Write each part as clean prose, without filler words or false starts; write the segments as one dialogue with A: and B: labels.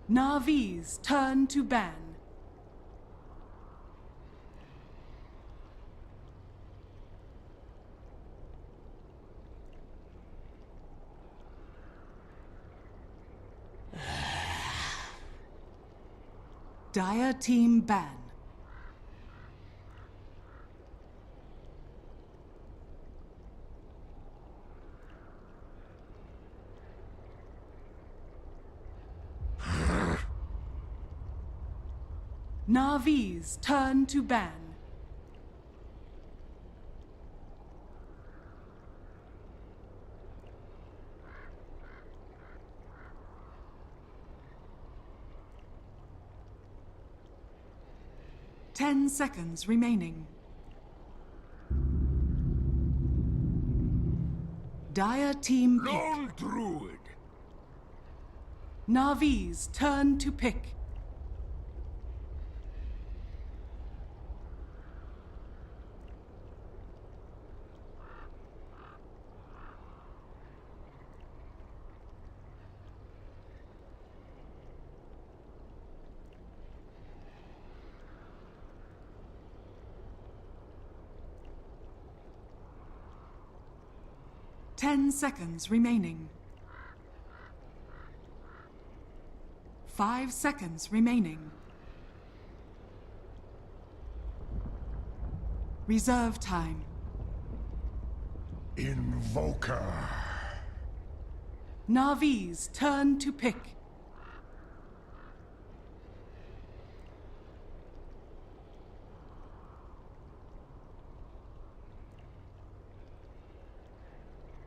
A: Navi's turn to ban. Dire team ban. Navi's turn to ban. Ten seconds remaining. Dire team pick.
B: Lone Druid.
A: Navi's turn to pick. Ten seconds remaining. 5 seconds remaining. Reserve time.
B: Invoker.
A: Navi's turn to pick.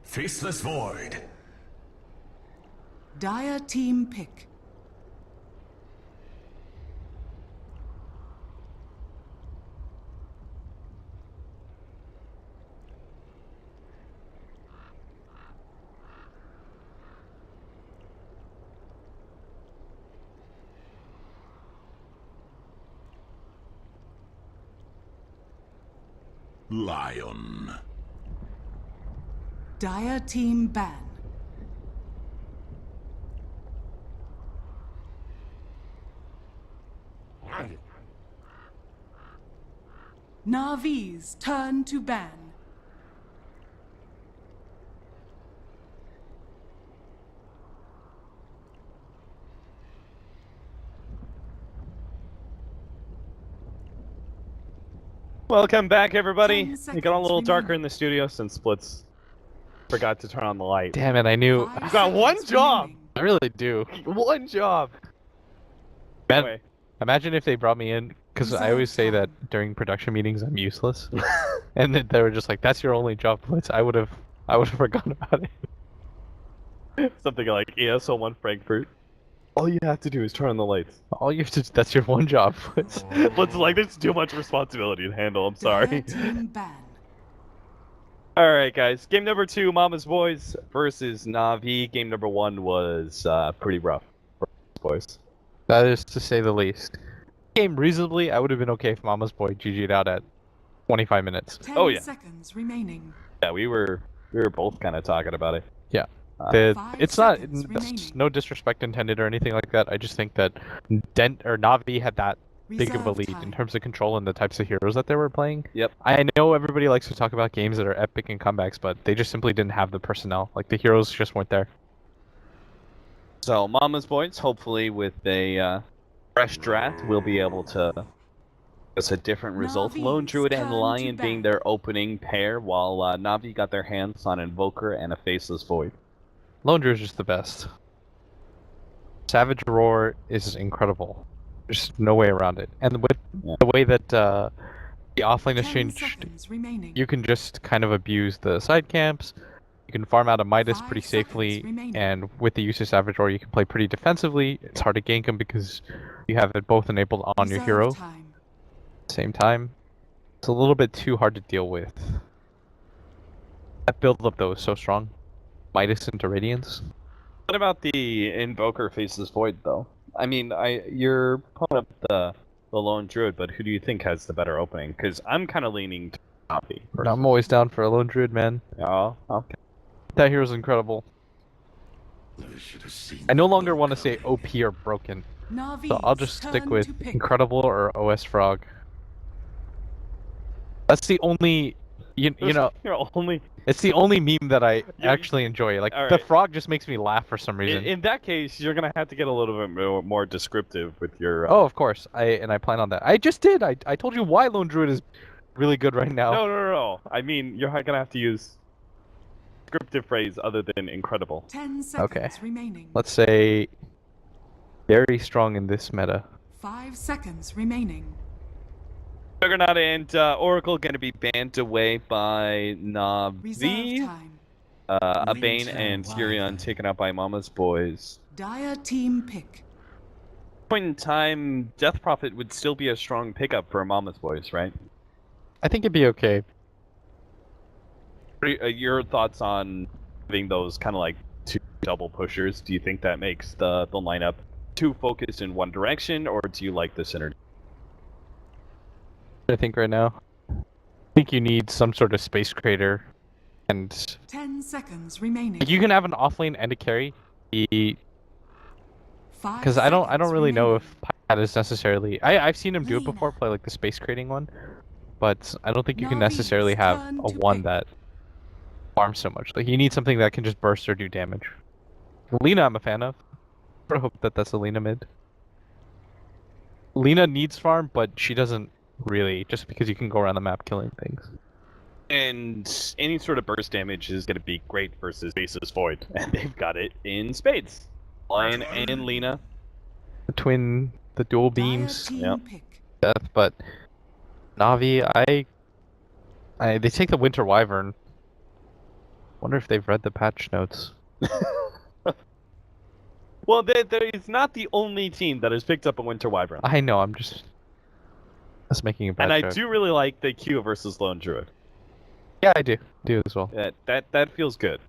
B: Faceless Void.
A: Dire team pick.
B: Lion.
A: Dire team ban. Navi's turn to ban.
C: Welcome back, everybody.
A: 10
C: It got a
A: seconds
C: little darker
A: remaining.
C: in the studio since Splits forgot to turn on the light.
D: Damn it, I knew.
A: 5
C: You got one
A: seconds
C: job!
A: remaining.
D: I really do.
C: One job!
D: Man,
C: Anyway,
D: imagine if they brought me in, because I always say that during production meetings I'm useless, and then they were just like, "That's your only job, Blitz." I would have forgotten about it.
C: something like ESO1 Frankfurt. All you have to do is turn on the lights.
D: All you have to, that's your one job, Blitz.
C: Blitz is like, there's too much responsibility to handle, I'm sorry.
A: Dire team ban.
C: Alright guys, game number 2, Mama's Boys versus Na'Vi. Game number 1 was pretty rough for boys.
D: That is to say the least. Game reasonably, I would have been okay if Mama's Boy GG'd out at 25 minutes.
A: 10
C: Oh, yeah.
A: seconds remaining.
C: Yeah, we were both kind of talking about it.
D: Yeah.
C: Uh,
A: 5
D: It's not
A: seconds remaining.
D: no disrespect intended or anything like that. I just think that Navi had that big of a
A: Reserve
D: lead
A: time.
D: in terms of control and the types of heroes that they were playing.
C: Yep.
D: I know everybody likes to talk about games that are epic and comebacks, but they just simply didn't have the personnel. Like, the heroes just weren't there.
C: So, Mama's Boys, hopefully with a fresh draft, we'll be able to get a different result.
A: Navi's
C: Lone Druid and
A: turn to
C: Lion being
A: bat.
C: their opening pair, while Navi got their hands on Invoker and a Faceless Void.
D: Lone Druid is just the best. Savage Roar is incredible. There's no way around it. And with the way that the offlane has
A: 10
D: changed,
A: seconds remaining.
D: you can just kind of abuse the side camps. You can farm out a Midas
A: 5
D: pretty
A: seconds
D: safely,
A: remaining.
D: and with the use of Savage Roar, you can play pretty defensively. It's hard to gank them because you have it both enabled on your
A: Reserve
D: hero
A: time.
D: at the same time. It's a little bit too hard to deal with. That build up though is so strong. Midas into Radiance.
C: What about the Invoker Faceless Void, though? I mean, you're pulling up the Lone Druid, but who do you think has the better opening? Because I'm kind of leaning to Navi.
D: I'm always down for a Lone Druid, man.
C: Oh, okay.
D: That hero's incredible.
B: I should have seen.
D: I no longer want to say OP or broken,
A: Navi's
D: so I'll just stick
A: turn
D: with
A: to pick.
D: incredible or OS Frog. That's the only, you know,
C: You're only.
D: it's the only meme that I
C: You-
D: actually enjoy. Like, the
C: Alright.
D: frog just makes me laugh for some reason.
C: In that case, you're gonna have to get a little bit more descriptive with your.
D: Oh, of course. I plan on that. I just did. I told you why Lone Druid is really good right now.
C: No. I mean, you're gonna have to use descriptive phrase other than incredible.
A: 10 seconds
D: Okay.
A: remaining.
D: Let's say very strong in this meta.
A: 5 seconds remaining.
C: Juggernaut and Oracle gonna be banned away by
A: Reserve
C: Navi.
A: time.
C: Abane
B: Vincere
C: and Tyrion taken out by Mama's boys.
A: Dire team pick.
C: Point in time, Death Prophet would still be a strong pickup for Mama's boys, right?
D: I think it'd be okay.
C: Your thoughts on having those kind of like two double pushers? Do you think that makes the lineup too focused in one direction, or do you like the synergy?
D: I think right now. I think you need some sort of space creator, and
A: 10 seconds remaining.
D: like, you can have an offlane and a carry. Because
A: 5
D: I don't
A: seconds
D: really know
A: remaining.
D: if Pat is necessarily. I've seen him do it before, play like the space creating one, but I don't think you can
A: Navi's
D: necessarily have
A: turn
D: a
A: to
D: one
A: pick.
D: that farms so much. Like, you need something that can just burst or do damage. Lena, I'm a fan of. I hope that that's a Lena mid. Lena needs farm, but she doesn't really, just because you can go around the map killing things.
C: And any sort of burst damage is going to be great versus Basis Void, and they've got it in spades. Lion and Lena.
D: Between the dual
A: Dire
D: beams,
A: team
C: Yep.
A: pick.
D: death, but Navi, they take the Winter Wyvern. Wonder if they've read the patch notes.
C: Well, it's not the only team that has picked up a Winter Wyvern.
D: I know, I'm just making a bad
C: And I
D: joke.
C: do really like the Q versus Lone Druid.
D: Yeah, I do as well.
C: That feels good.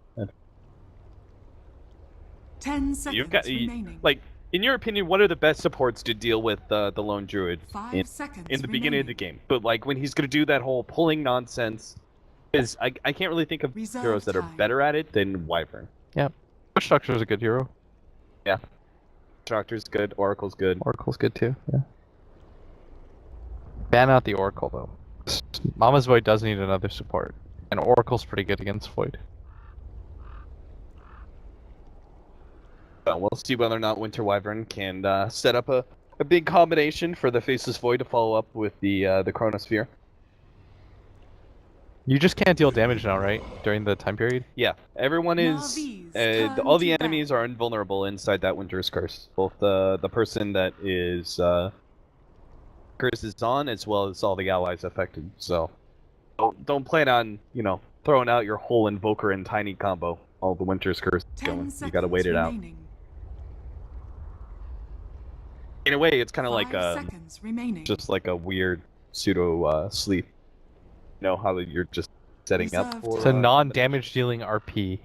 A: 10 seconds
C: You've got
A: remaining.
C: like, in your opinion, what are the best supports to deal with the Lone Druid
A: 5 seconds
C: in the beginning of the
A: remaining.
C: game? But like when he's gonna do that whole pulling nonsense, is I can't really think of
A: Reserve
C: heroes that are
A: time.
C: better at it than Wyvern.
D: Witch Doctor is a good hero.
C: Doctor's good, Oracle's good.
D: Oracle's good too. Yeah. Ban out the Oracle though. Mama's Void does need another support, and Oracle's pretty good against Void.
C: We'll see whether or not Winter Wyvern can set up a big combination for the Faceless Void to follow up with the Chronosphere.
D: You just can't deal damage now, right? During the time period.
C: Yeah, everyone is.
A: Navi's turn
C: All the
A: to
C: enemies are invulnerable inside that Winter's Curse. Both the person that is curse is on, as well as all the allies affected. So don't plan on throwing out your whole Invoker and Tiny combo. All the Winter's Curse
A: 10
C: going.
A: seconds
C: You gotta wait it out.
A: remaining.
C: In a way, it's kind of like
A: 5 seconds remaining.
C: just like a weird pseudo sleep. You know how you're just setting up
A: Reserved
C: for.
D: It's a non-damage dealing RP.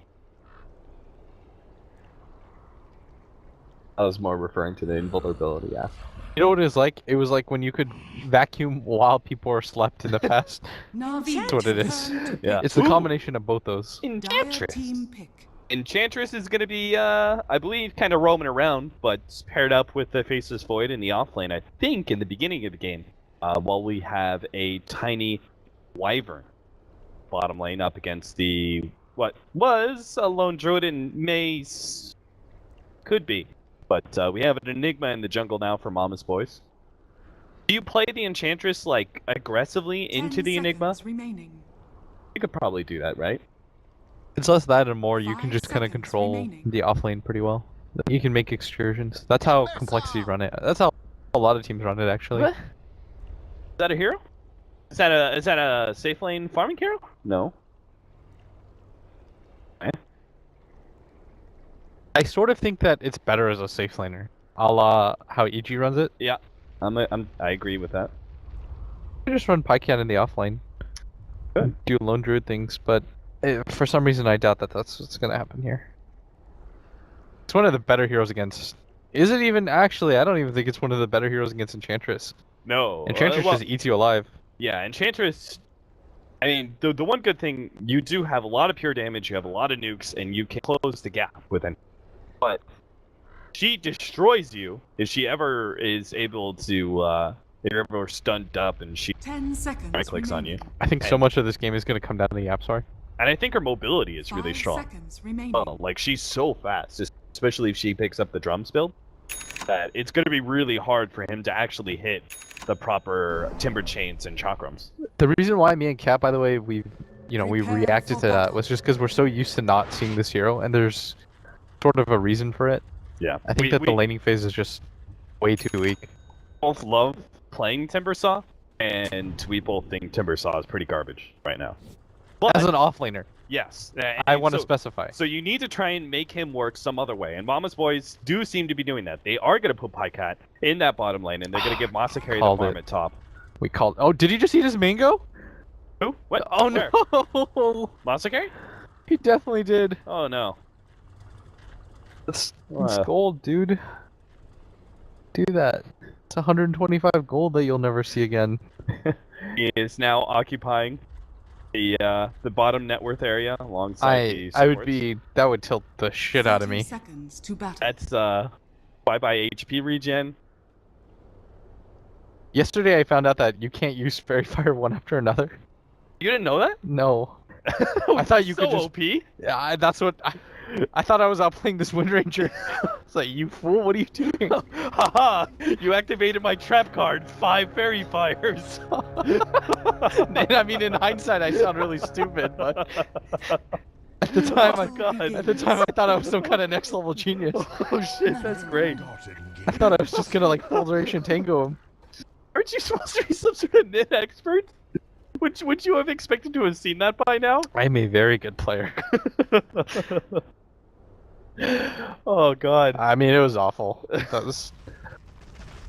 C: I was more referring to the invulnerability. Yeah.
D: You know what it was like? It was like when you could vacuum while people were slept in the past.
A: Navi's
D: That's what it is.
A: turn to
C: Yeah.
A: pick.
D: It's the
C: Ooh.
D: combination of both those.
A: Dire
C: Enchantress.
A: team pick.
C: Enchantress is going to be, I believe, kind of roaming around, but paired up with the Faceless Void in the offlane, I think, in the beginning of the game, while we have a tiny Wyvern bottom lane up against what was a Lone Druid and could be. But we have an Enigma in the jungle now for Mama's Boys. Do you play the Enchantress, like, aggressively into
A: 10
C: the Enigma?
A: seconds remaining.
C: You could probably do that, right?
D: It's less that and more. You
A: 5
D: can just kind of
A: seconds
D: control
A: remaining.
D: the offlane pretty well. You can make excursions. That's how complexity run it. That's how a lot of teams run it actually.
C: What? Is that a hero? Is that a safe lane farming hero? No.
D: I sort of think that it's better as a safe laner, a la how EG runs it.
C: Yeah, I agree with that.
D: You just run Pycan in the offlane,
C: Good.
D: do lone druid things, but for some reason I doubt that that's what's gonna happen here. It's one of the better heroes against. Is it even actually? I don't even think it's one of the better heroes against Enchantress.
C: No.
D: Enchantress
C: well,
D: just eats you alive.
C: yeah, Enchantress. I mean, the one good thing, you do have a lot of pure damage, you have a lot of nukes, and you can close the gap with it. but she destroys you if she ever is able to, if you're ever stunned up and she
A: 10 seconds.
C: right clicks on you.
D: I think so much of this game is going to come down to the app store.
C: And I think her mobility is really
A: 5
C: strong.
A: seconds remaining.
C: Well, like, she's so fast, especially if she picks up the drums build, that it's going to be really hard for him to actually hit the proper timber chains and chakrams.
D: The reason why me and Kat, by the way, we
A: Prepare
D: reacted
A: for
D: to that
A: battle.
D: was just because we're so used to not seeing this hero, and there's sort of a reason for it.
C: Yeah.
D: I think the laning phase is just way too weak.
C: both love playing Timbersaw, and we both think Timbersaw is pretty garbage right now. But,
D: As an offlaner,
C: yes.
D: I want to
C: so,
D: specify.
C: So you need to try and make him work some other way, and Mama's Boys do seem to be doing that. They are going to put Pycat in that bottom lane, and they're going to give Masakari the
D: Called
C: farm
D: it.
C: at top.
D: We called. Oh, did he just eat his mango?
C: Who? What?
D: Oh
C: Where?
D: no!
C: Masakari?
D: He definitely did.
C: Oh no.
D: It's
C: Wow.
D: gold, dude. Do that. It's 125 gold that you'll never see again.
C: He is now occupying the bottom net worth area alongside the
D: I would
C: supports.
D: be. That would tilt the shit out of
A: 30
D: me.
A: seconds to battle.
C: That's bye-bye HP regen.
D: Yesterday I found out that you can't use Fairy Fire one after another.
C: You didn't know that?
D: No. I thought you
C: so
D: could just.
C: OP.
D: Yeah, that's what. I thought I was out playing this Wind Ranger. It's like, you fool, what are you doing?
C: Haha! You activated my trap card. 5 fairy fires.
D: And I mean, in hindsight, I sound really stupid, but at the time, at the time, I thought I was some kind of next level genius.
C: Oh shit, that's great.
D: I thought I was just gonna like full duration tango him.
C: Aren't you supposed to be some sort of mid expert? Would you have expected to have seen that by now?
D: I'm a very good player.
C: Oh god.
D: I mean, it was awful. That was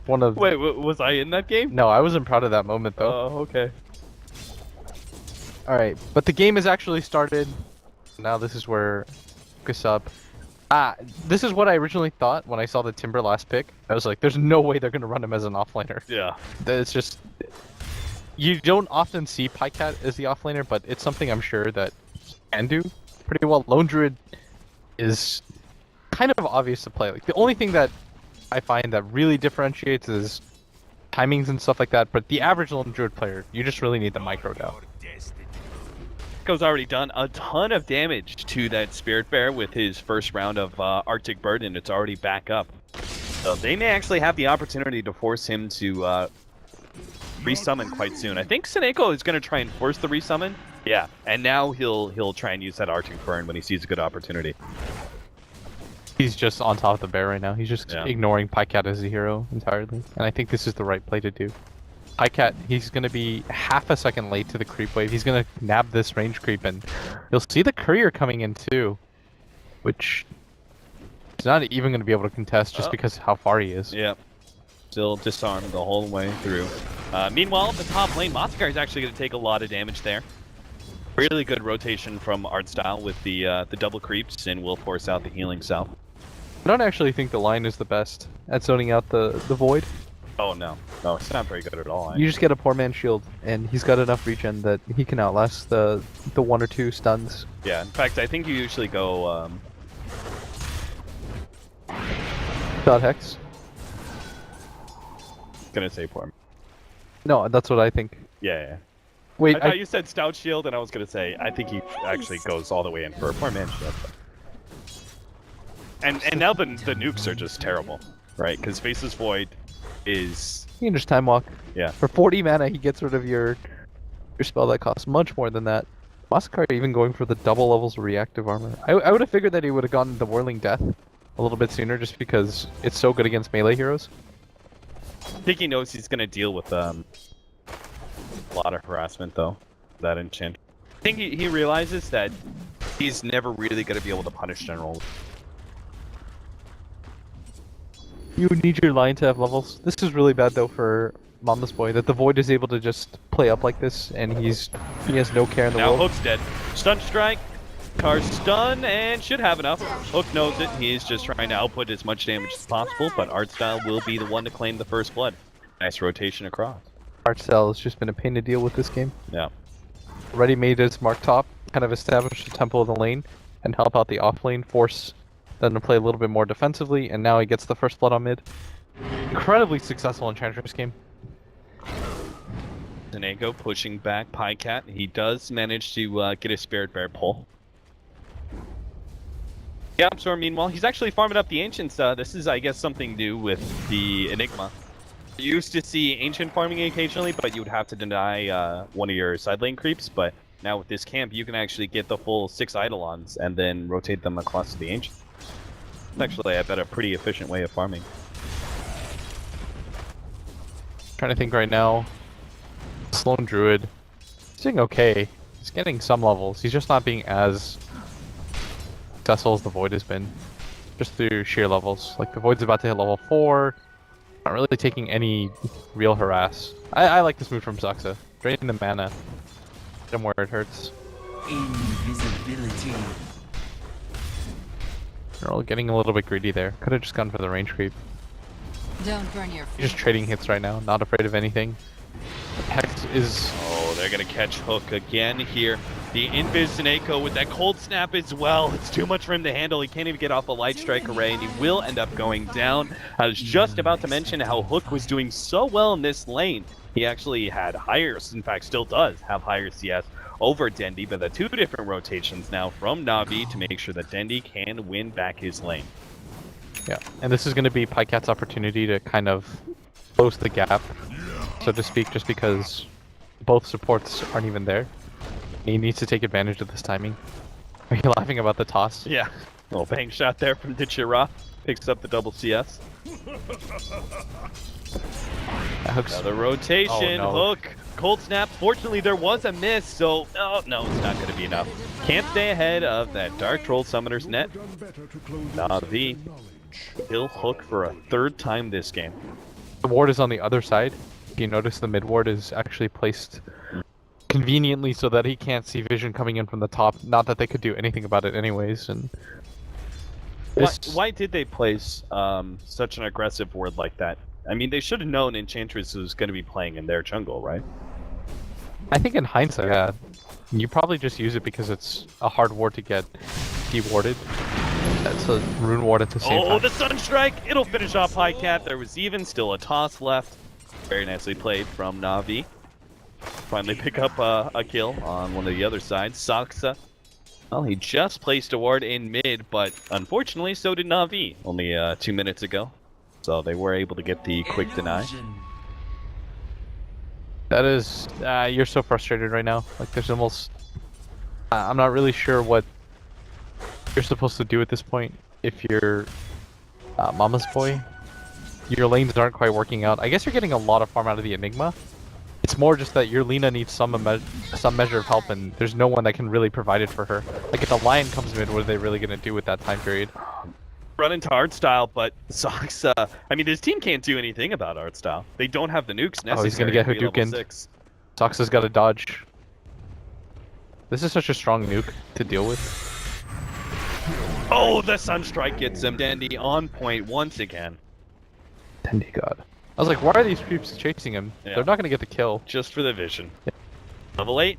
D: one of.
C: Wait, was I in that game?
D: No, I wasn't proud of that moment though.
C: Oh, okay.
D: All right, but the game has actually started. Now this is where focus up. This is what I originally thought when I saw the Timber last pick. I was like, "There's no way they're gonna run him as an offlaner."
C: Yeah.
D: It's just you don't often see Pycat as the offlaner, but it's something I'm sure that he can do pretty well. Lone Druid is kind of obvious to play. Like the only thing that I find that really differentiates is timings and stuff like that. But the average Lone Druid player, you just really need the micro down.
C: Echo's already done a ton of damage to that Spirit Bear with his first round of Arctic Bird, and it's already back up. So they may actually have the opportunity to force him to resummon quite soon. I think Seneko is going to try and force the resummon. Yeah, and now he'll try and use that Arctic Burn when he sees a good opportunity.
D: He's just on top of the bear right now. He's just ignoring Pycat as a hero entirely. And I think this is the right play to do. Pycat, he's going to be half a second late to the creep wave. He's going to nab this range creep, and you'll see the courier coming in too, which he's not even going to be able to contest just because of how far he is.
C: Yeah. Still disarmed the whole way through. Meanwhile, the top lane, Masakar is actually going to take a lot of damage there. Really good rotation from Artstyle with the double creeps, and will force out the healing south.
D: I don't actually think the line is the best at zoning out the void.
C: Oh no, no, it's not very good at all.
D: You just get a poor man's shield, and he's got enough regen that he can outlast the 1 or 2 stuns.
C: Yeah, in fact, I think you usually go
D: Dot Hex?
C: gonna say poor.
D: No, that's what I think.
C: Yeah.
D: Wait,
C: I thought you said Stout Shield, and I was gonna say I think he actually goes all the way in for a poor man's shield. And now the nukes are just terrible, right? Because Faceless Void is
D: you can just time walk.
C: yeah.
D: For 40 mana, he gets rid of your spell that costs much more than that. Masakar even going for the double levels of reactive armor. I would have figured that he would have gone the Whirling Death a little bit sooner, just because it's so good against melee heroes.
C: I think he knows he's gonna deal with a lot of harassment though. That enchant. I think he realizes that he's never really gonna be able to punish General.
D: You need your line to have levels. This is really bad though for Mama's Boy, that the Void is able to just play up like this, and he has no care in the
C: Now
D: world.
C: Hook's dead. Stun strike. Car's stun and should have enough. Hook knows it. He's just trying to output as much damage as possible, but Artstyle will be the one to claim the first blood. Nice rotation across.
D: Artstyle has just been a pain to deal with this game.
C: Yeah.
D: Already made his mark top, kind of establish the tempo of the lane, and help out the off lane, force then to play a little bit more defensively, and now he gets the first blood on mid. Incredibly successful Enchantress game.
C: Zenego pushing back Pycat. He does manage to get a Spirit Bear pull. Yeah, Absorb, meanwhile, he's actually farming up the Ancients. This is, I guess, something new with the Enigma. You used to see Ancient farming occasionally, but you would have to deny one of your side lane creeps, but now with this camp, you can actually get the full 6 Eidolons and then rotate them across to the Ancient. It's actually, I bet, a pretty efficient way of farming.
D: Trying to think right now. Sloan Druid. He's doing okay. He's getting some levels. He's just not being as successful as the Void has been. Just through sheer levels. Like, the Void's about to hit level 4. Not really taking any real harass. I like this move from Zuxa. Draining the mana. Hit him where it hurts.
E: Invisibility.
D: They're all getting a little bit greedy there. Could have just gone for the range creep.
A: Don't burn your
D: He's just trading hits right now, not afraid of anything. Hex is...
C: Oh, they're gonna catch Hook again here. The Invis and Echo with that cold snap as well. It's too much for him to handle. He can't even get off a Light Strike array, and he will end up going down. I was just about to mention how Hook was doing so well in this lane. He actually had higher, in fact still does have higher CS over Dendi, but the 2 different rotations now from Na'Vi to make sure that Dendi can win back his lane.
D: Yeah, and this is going to be Pycat's opportunity to kind of close the gap, so to speak, just because both supports aren't even there. He needs to take advantage of this timing. Are you laughing about the toss?
C: Yeah, little bang shot there from Dichira. Picks up the double CS. Another rotation,
D: Oh, no.
C: Hook, cold snap. Fortunately, there was a miss, so oh no, it's not going to be enough. Can't stay ahead of that Dark Troll Summoner's net. Na'Vi kill Hook for a 3rd time this game.
D: The ward is on the other side. You notice the mid ward is actually placed conveniently so that he can't see vision coming in from the top. Not that they could do anything about it anyways. And
C: why did they place such an aggressive ward like that? I mean, they should have known Enchantress was going to be playing in their jungle, right?
D: I think in hindsight, yeah, you probably just use it because it's a hard ward to get de-warded. That's a rune ward at the same time.
C: Oh, the Sunstrike! It'll finish off Pycat. There was even still a toss left. Very nicely played from Na'Vi. Finally pick up a kill on one of the other sides. Saksa. Well, he just placed a ward in mid, but unfortunately so did Na'Vi only 2 minutes ago. So they were able to get the quick deny.
D: That is, you're so frustrated right now. Like, there's almost, I'm not really sure what you're supposed to do at this point. If you're Mama's Boy, your lanes aren't quite working out. I guess you're getting a lot of farm out of the Enigma. It's more just that your Lina needs some measure of help, and there's no one that can really provide it for her. Like, if the Lion comes mid, what are they really going to do with that time period?
C: Run into art style, but Sox, I mean, this team can't do anything about art style. They don't have the nukes necessary.
D: Oh, he's gonna get
C: to be level
D: Hadoukened.
C: 6.
D: Sox has got to dodge. This is such a strong nuke to deal with.
C: Oh, the Sunstrike gets him. Dendi on point once again.
D: Dendi God. I was like, why are these creeps chasing him?
C: Yeah.
D: They're not gonna get the kill.
C: Just for the vision. Level 8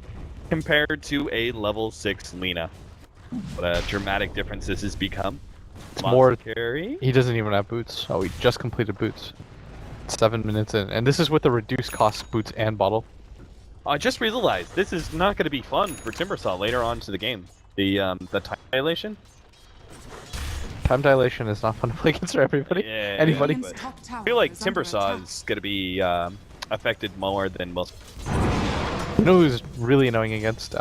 C: compared to a level 6 Lina. What a dramatic difference this has become.
D: It's more
C: carry.
D: He doesn't even have boots. Oh, he just completed boots. 7 minutes in, and this is with the reduced cost boots and bottle.
C: I just realized this is not going to be fun for Timbersaw later on to the game. The time dilation.
D: Time dilation is not fun to play against for everybody.
C: Yeah,
D: Anybody.
C: but I feel like Timbersaw is going to be affected more than most.
D: You know who's really annoying against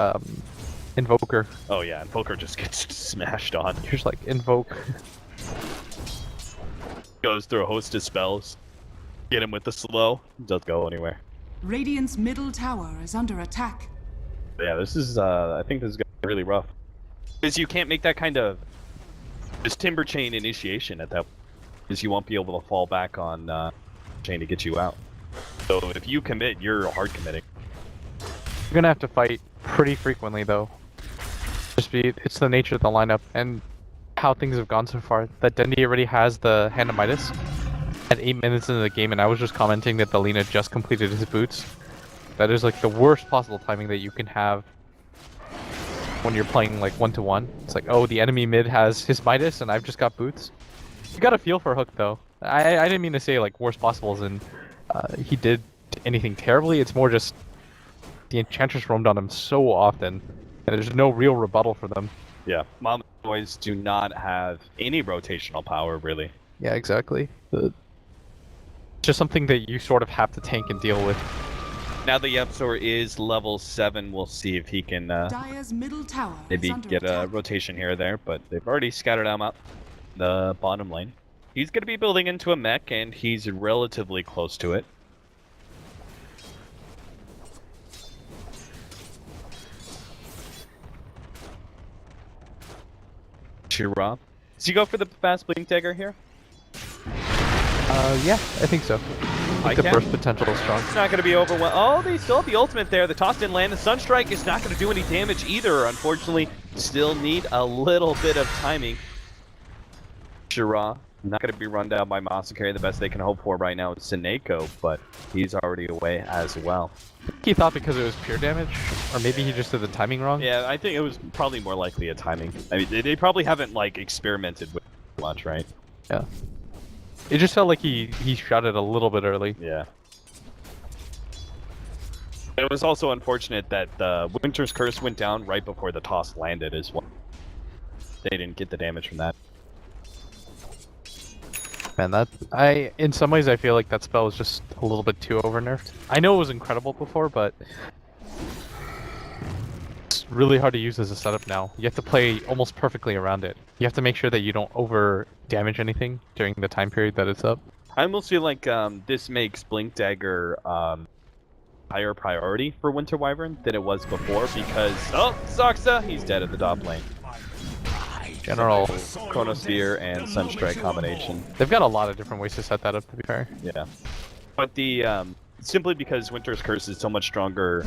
D: Invoker?
C: Oh yeah, Invoker just gets smashed on.
D: You're just like, Invoke.
C: Goes through a host of spells. Get him with the slow. Doesn't go anywhere.
A: Radiant's middle tower is under attack.
C: Yeah, this is, I think this is going to be really rough. Because you can't make that kind of this Timber Chain initiation at that, because you won't be able to fall back on chain to get you out. So if you commit, you're hard committing.
D: You're gonna have to fight pretty frequently though. It's the nature of the lineup and how things have gone so far. That Dendi already has the Hand of Midas at 8 minutes into the game, and I was just commenting that the Lina just completed his boots. That is like the worst possible timing that you can have when you're playing like 1-to-1. It's like, oh, the enemy mid has his Midas and I've just got boots. You got a feel for Hook though. I didn't mean to say like worst possible as in he did anything terribly. It's more just the Enchantress roamed on him so often, and there's no real rebuttal for them.
C: Yeah, Mama Boys do not have any rotational power, really.
D: Yeah, exactly. Just something that you sort of have to tank and deal with.
C: Now the Yepsor is level 7, we'll see if he can
A: Dire's middle tower
C: maybe
A: is under
C: get a
A: attack.
C: rotation here or there, but they've already scattered him out the bottom lane. He's going to be building into a mech, and he's relatively close to it. Shira. Does he go for the fast blink dagger here?
D: Yeah, I think so. I think the burst potential is strong.
C: It's not going to be overwhelmed. Oh, they still have the ultimate there. The toss didn't land. The Sunstrike is not going to do any damage either, unfortunately. Still need a little bit of timing. Shira, not going to be run down by Masakari. The best they can hope for right now is Seneko, but he's already away as well.
D: He thought because it was pure damage, or maybe he just did the timing wrong.
C: Yeah, I think it was probably more likely a timing. I mean, they probably haven't, like, experimented with it much, right?
D: Yeah. It just felt like he shot it a little bit early.
C: Yeah. It was also unfortunate that the Winter's Curse went down right before the toss landed as well. They didn't get the damage from that.
D: Man, in some ways I feel like that spell was just a little bit too over-nerfed. I know it was incredible before, but it's really hard to use as a setup now. You have to play almost perfectly around it. You have to make sure that you don't over-damage anything during the time period that it's up.
C: I almost feel like this makes Blink Dagger higher priority for Winter Wyvern than it was before because... Oh, Zoxa! He's dead at the top lane.
D: General
C: Chronosphere and Sunstrike combination.
D: They've got a lot of different ways to set that up, to be fair.
C: Yeah. But the simply because Winter's Curse is so much stronger,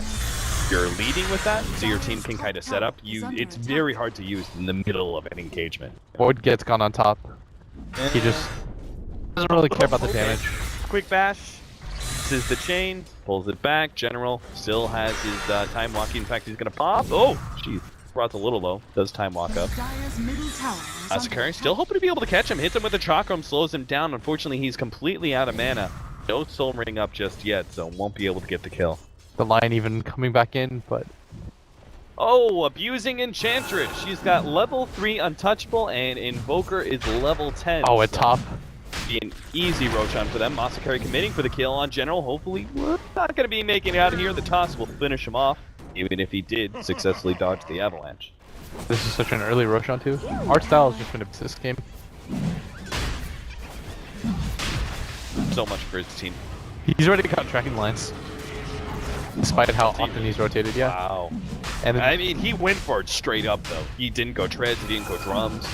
C: you're leading with that, so your team can kind of set up. It's very hard to use in the middle of an engagement.
D: Void gets gone on top. He just doesn't really care about the damage.
C: Quick bash. This is the chain. Pulls it back. General still has his time walking. In fact, he's gonna pop. Oh, jeez. Brought a little low. Does time walk up. Masakari still hoping to be able to catch him. Hits him with a chakram, slows him down. Unfortunately, he's completely out of mana. No soul ring up just yet, so won't be able to get the kill.
D: The line even coming back in, but...
C: Oh, abusing Enchantress. She's got level 3 untouchable, and Invoker is level 10.
D: Oh, at top.
C: Be an easy Roshan for them. Masakari committing for the kill on General. Hopefully, we're not going to be making it out of here. The toss will finish him off. Even if he did successfully dodge the avalanche.
D: This is such an early Roshan too. Art style has just been a this game.
C: So much for his team.
D: He's already got tracking lines. Despite how often he's rotated, yeah.
C: Wow.
D: And then,
C: I mean, he went for it straight up though. He didn't go treads, he didn't go drums.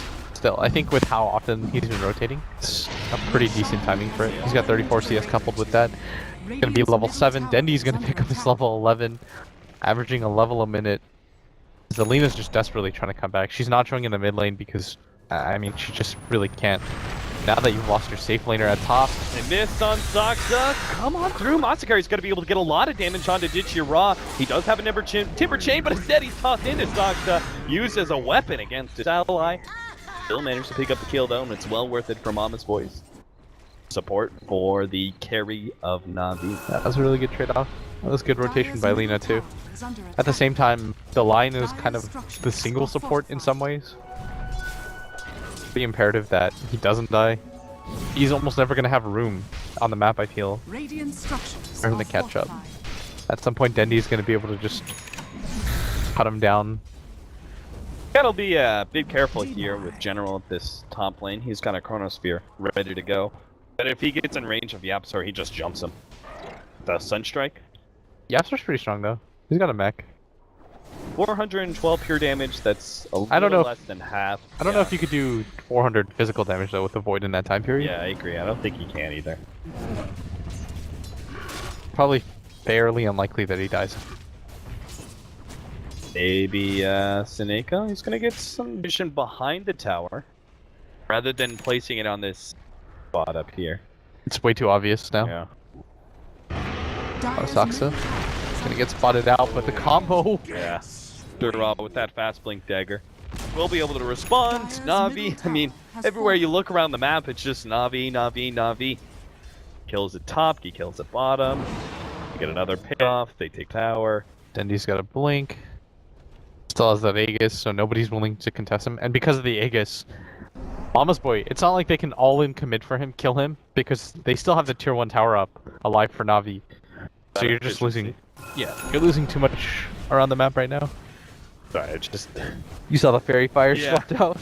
D: still, I think with how often he's been rotating, it's a pretty decent timing for it. He's got 34 CS coupled with that. Gonna be level 7. Dendy's gonna pick up his level 11. Averaging a level a minute. Zelina's just desperately trying to come back. She's not showing in the mid lane because, I mean, she just really can't. Now that you've lost your safe laner at top.
C: They missed on Zoxa. Come on through. Masakari's going to be able to get a lot of damage onto Ditchira. He does have a timber chain, but instead he's tossed into Zoxa, used as a weapon against his ally. Still managed to pick up the kill though, and it's well worth it for Mama's Voice. Support for the carry of Navi.
D: That was a really good trade-off. That was good rotation by Lina too. At the same time, the line is kind of the single support in some ways. The imperative that he doesn't die. He's almost never going to have room on the map, I feel, for him to catch up. At some point, Dendy's going to be able to just cut him down.
C: Gotta be a bit careful here with General at this top lane. He's got a Chronosphere ready to go. But if he gets in range of Yapsor, he just jumps him. The Sunstrike.
D: Yapsor's pretty strong though. He's got a mech.
C: 412 pure damage, that's a little less than half.
D: I don't know if you could do 400 physical damage though with the Void in that time period.
C: Yeah, I agree. I don't think he can either.
D: Probably fairly unlikely that he dies.
C: Maybe Seneko? He's gonna get some vision behind the tower rather than placing it on this spot up here.
D: It's way too obvious now.
C: Yeah.
D: Oh, Saksa. Gonna get spotted out, but the combo.
C: Yeah. With that fast blink dagger. We'll be able to respond.
A: Dire's
C: Na'Vi,
A: middle
C: I mean,
A: tower has
C: everywhere you
A: fallen.
C: look around the map, it's just Na'Vi, Na'Vi, Na'Vi. Kills at top, he kills at bottom. You get another payoff, they take tower.
D: Dendy's got a blink. Still has that Aegis, so nobody's willing to contest him. And because of the Aegis, Mama's Boy, it's not like they can all in commit for him, kill him, because they still have the tier 1 tower up, alive for Na'Vi. So you're just losing. Yeah, you're losing too much around the map right now.
C: Sorry, it's just...
D: You saw the Fairy Fire
C: Yeah.
D: swapped out.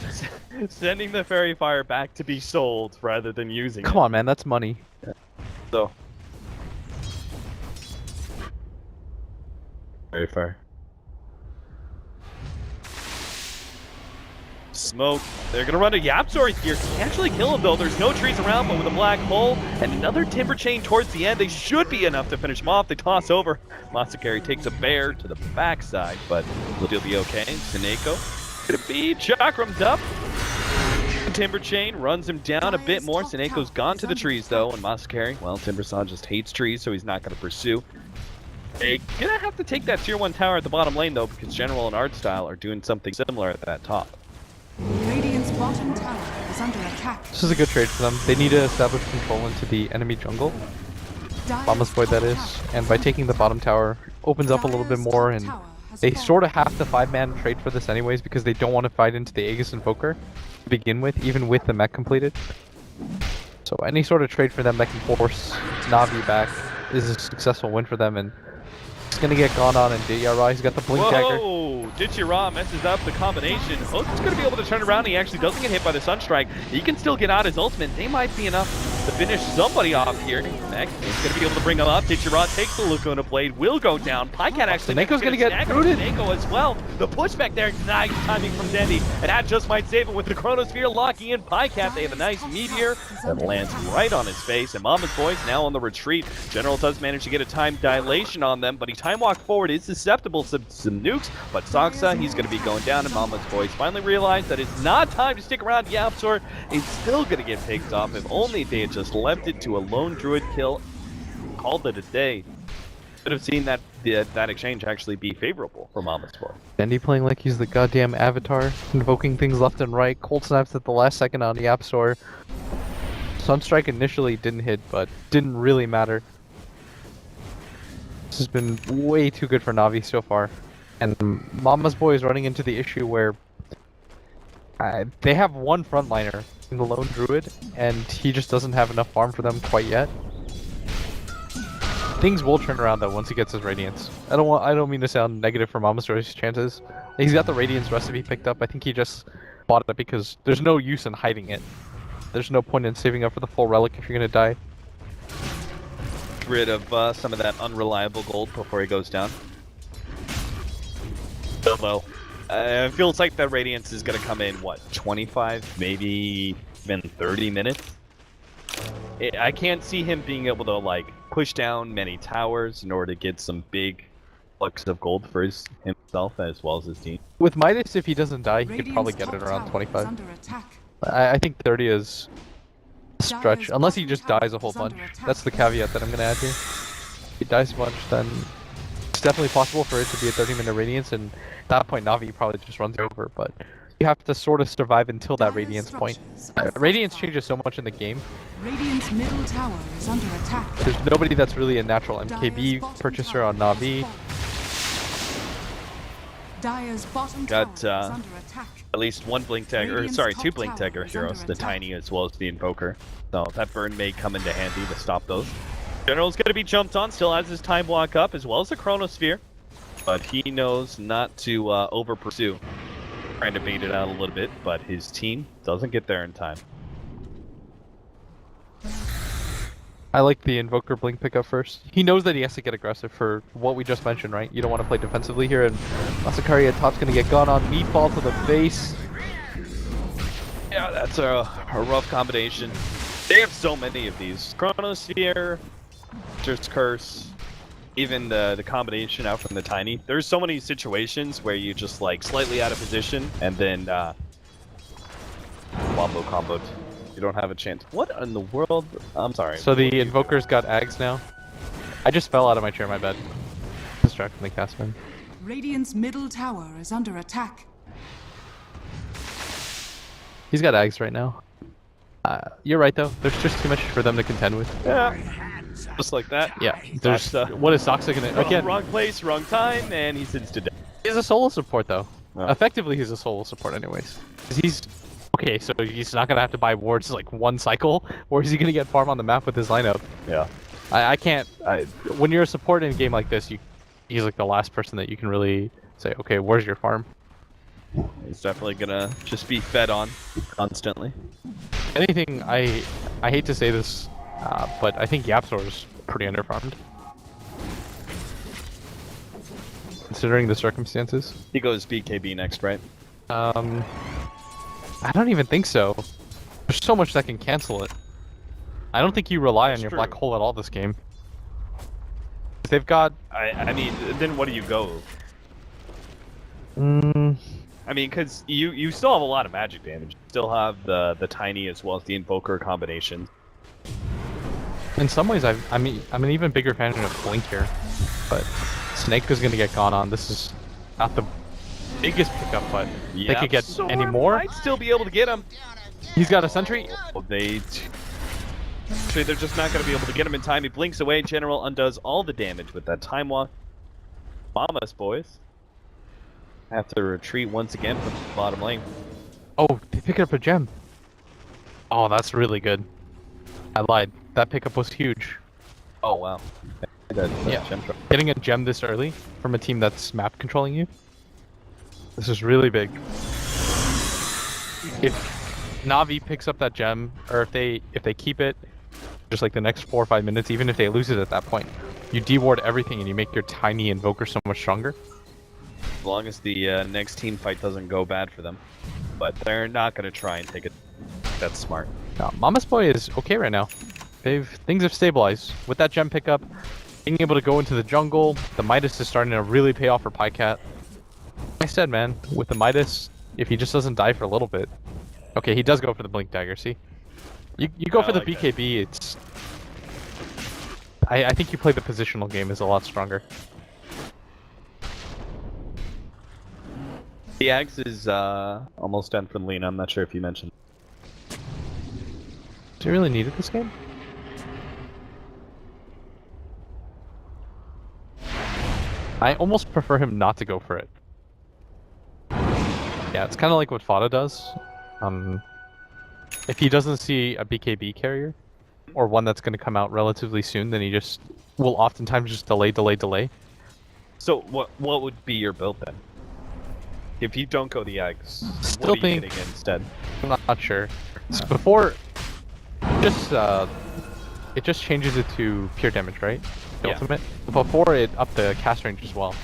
C: Sending the Fairy Fire back to be sold rather than using
D: Come on, man, that's money.
C: So. Fairy Fire. Smoke. They're gonna run a Yapzor here. Actually kill him though. There's no trees around, but with a black hole and another timber chain towards the end, they should be enough to finish him off. They toss over. Masakari takes a bear to the backside, but he'll be okay. Seneko gonna be chakrammed up. Timber chain runs him down a bit more. Seneko's gone to the trees though, and Masakari, well, Timbersaw just hates trees, so he's not gonna pursue. They're gonna have to take that tier 1 tower at the bottom lane though, because General and Artstyle are doing something similar at that top.
A: Radiant's bottom tower is under attack.
D: This is a good trade for them. They need to establish control into the enemy jungle.
A: Dire's
D: Mama's Boy, that
A: top
D: is.
A: tower
D: And by taking the bottom tower, opens up a little bit
A: Dire's
D: more,
A: top
D: and
A: tower has
D: they
A: fallen.
D: sort of have to 5-man trade for this anyways, because they don't want to fight into the Aegis Invoker to begin with, even with the mech completed. So any sort of trade for them that can force Na'Vi back is a successful win for them, and it's gonna get gone on, and Diara, he's got the blink dagger.
C: Whoa! Dichira messes up the combination. Hook's gonna be able to turn around. He actually doesn't get hit by the Sunstrike. He can still get out his ultimate. They might be enough to finish somebody off here. Next, he's gonna be able to bring him up. Dichira takes the Lacuna Blade, will go down. Pycat actually
D: Seneco's gonna get
C: snag on
D: rooted.
C: Seneko as well. The pushback there, nice timing from Dendy. And that just might save him with the Chronosphere locking in Pycat. They have a nice meteor that lands right on his face. And Mama's Boy's now on the retreat. General does manage to get a time dilation on them, but he time walk forward is susceptible to some nukes. But Saksa, he's going to be going down, and Mama's Boys finally realized that it's not time to stick around. Yapzor is still going to get picked off. If only they had just left it to a lone druid kill, called it a day. Could have seen that that exchange actually be favorable for Mama's Boy.
D: Dendy playing like he's the goddamn Avatar, invoking things left and right. Cold snaps at the last second on Yapzor. Sunstrike initially didn't hit, but didn't really matter. This has been way too good for Na'Vi so far. And Mama's Boy is running into the issue where they have one frontliner in the lone druid, and he just doesn't have enough farm for them quite yet. Things will turn around though once he gets his Radiance. I don't mean to sound negative for Mama's Boy's chances. He's got the Radiance recipe picked up. I think he just bought it because there's no use in hiding it. There's no point in saving up for the full relic if you're gonna die.
C: Rid of some of that unreliable gold before he goes down. Although, it feels like the Radiance is going to come in, what, 25, maybe even 30 minutes? I can't see him being able to, like, push down many towers in order to get some big flux of gold for himself as well as his team.
D: With Midas, if he doesn't die, he could probably
A: Radiant's
D: get it
A: top
D: around
A: tower is
D: 25.
A: under attack.
D: I think 30 is a stretch,
A: Dire's
D: unless he
A: bottom
D: just
A: tower
D: dies a whole
A: is under
D: bunch.
A: attack.
D: That's the caveat that I'm gonna add here. If he dies a bunch, then it's definitely possible for it to be a 30-minute Radiance, and at that point Na'Vi probably just runs over, but you have to sort of survive until that
A: Dire's
D: Radiance point.
A: structures are
D: Radiance
A: fortified.
D: changes so much in the game.
A: Radiant's middle tower is under attack.
D: There's nobody that's really a natural
A: Dire's
D: MKB
A: bottom
D: purchaser
A: tower
D: on
A: has
D: Na'Vi.
A: fallen. Dire's bottom
C: Got,
A: tower is under attack.
C: At least one Blink Dagger, or
A: Radiant's
C: sorry,
A: top
C: two Blink
A: tower
C: Dagger
A: is
C: heroes,
A: under
C: the
A: attack.
C: Tiny as well as the Invoker. So that burn may come into handy to stop those. General's going to be jumped on, still has his time block up, as well as the Chronosphere. But he knows not to over-pursue. Trying to bait it out a little bit, but his team doesn't get there in time.
D: I like the Invoker Blink pickup first. He knows that he has to get aggressive for what we just mentioned, right? You don't want to play defensively here, and Masakari at top's gonna get gone on. Meatball to the face.
C: Yeah, that's a rough combination. They have so many of these. Chronosphere, just Curse, even the combination out from the Tiny. There's so many situations where you just like slightly out of position and then wombo comboed. You don't have a chance. What in the world? I'm sorry.
D: So the Invoker's got Ags now. I just fell out of my chair, my bad. Distracting the castman.
A: Radiant's middle tower is under attack.
D: He's got Ags right now. You're right though. There's just too much for them to contend with.
C: Yeah. Just like that.
D: Yeah. There's what is Doxa gonna again?
C: Wrong place, wrong time, and he sits to death.
D: He's a solo support though.
C: Oh.
D: Effectively, he's a solo support anyways. 'Cause he's okay. So he's not gonna have to buy wards like one cycle, or is he gonna get farm on the map with his lineup?
C: Yeah.
D: I can't. When you're a support in a game like this, he's like the last person that you can really say, okay, where's your farm?
C: He's definitely gonna just be fed on constantly.
D: Anything, I hate to say this, but I think Yapzor is pretty underfarmed. Considering the circumstances.
C: He goes BKB next, right?
D: I don't even think so. There's so much that can cancel it. I don't think you rely on your
C: true.
D: black hole at all this game. They've got...
C: I mean, then what do you go? I mean, because you still have a lot of magic damage. You still have the tiny as well as the invoker combination.
D: In some ways, I'm an even bigger fan of Blink here, but Snake is gonna get gone on. This is not the biggest pickup, but they could get any more.
C: Might still be able to get him.
D: He's got a sentry.
C: Well, they're just not going to be able to get him in time. He blinks away. General undoes all the damage with that time walk. Mamas, boys, have to retreat once again from the bottom lane.
D: Oh, they picked up a gem. Oh, that's really good. I lied. That pickup was huge.
C: Oh wow.
D: Yeah. Getting a gem this early from a team that's map controlling you. This is really big. If Na'Vi picks up that gem, or if they keep it, just like the next 4 or 5 minutes, even if they lose it at that point, you deward everything and you make your tiny invoker so much stronger.
C: As long as the next team fight doesn't go bad for them, but they're not going to try and take it. That's smart.
D: No, Mama's Boy is okay right now. Things have stabilized with that gem pickup. Being able to go into the jungle, the Midas is starting to really pay off for Pycat. Like I said, man, with the Midas, if he just doesn't die for a little bit. Okay, he does go for the Blink Dagger, see? You go for the
C: like
D: BKB, it's... I think you play the positional game is a lot stronger.
C: The Axe is almost done from Lena. I'm not sure if you mentioned.
D: Do you really need it this game? I almost prefer him not to go for it. Yeah, it's kind of like what Fada does. If he doesn't see a BKB carrier, or one that's going to come out relatively soon, then he just will oftentimes just delay.
C: So what would be your build then? If you don't go the Axe,
D: Still
C: what are you
D: think-
C: getting instead?
D: I'm not sure. So before, it just changes it to pure damage, right? The
C: Yeah.
D: ultimate. Before it upped the cast range as well.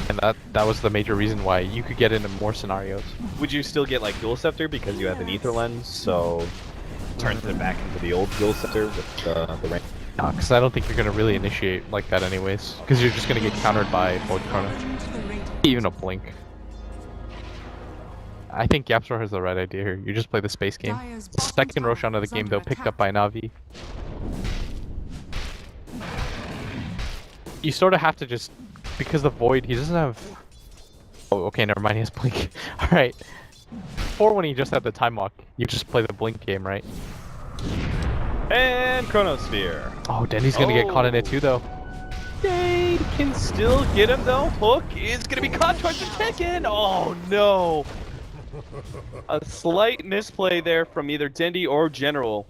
D: And that was the major reason why you could get into more scenarios.
C: Would you still get like Dual Scepter because you have an Ether Lens, so turns it back into the old Dual Scepter with the range?
D: Nah, because I don't think you're going to really initiate like that anyways. Because you're just going to get countered by Void Chrono. Even a Blink. I think Yapzor has the right idea here. You just play the space game.
A: Dire's
D: The second
A: bottom
D: Roshan of the
A: tower
D: game
A: is
D: though,
A: under
D: picked up
A: attack.
D: by Na'Vi. You sort of have to just... Because the Void, he doesn't have... Oh, okay, never mind, he has Blink. Alright. Before when he just had the Time Walk, you just play the Blink game, right?
C: And Chronosphere.
D: Oh, Denny's gonna get caught in it too, though.
C: They can still get him though. Hook is gonna be caught towards the Tekken. Oh no! A slight misplay there from either Dendi or General.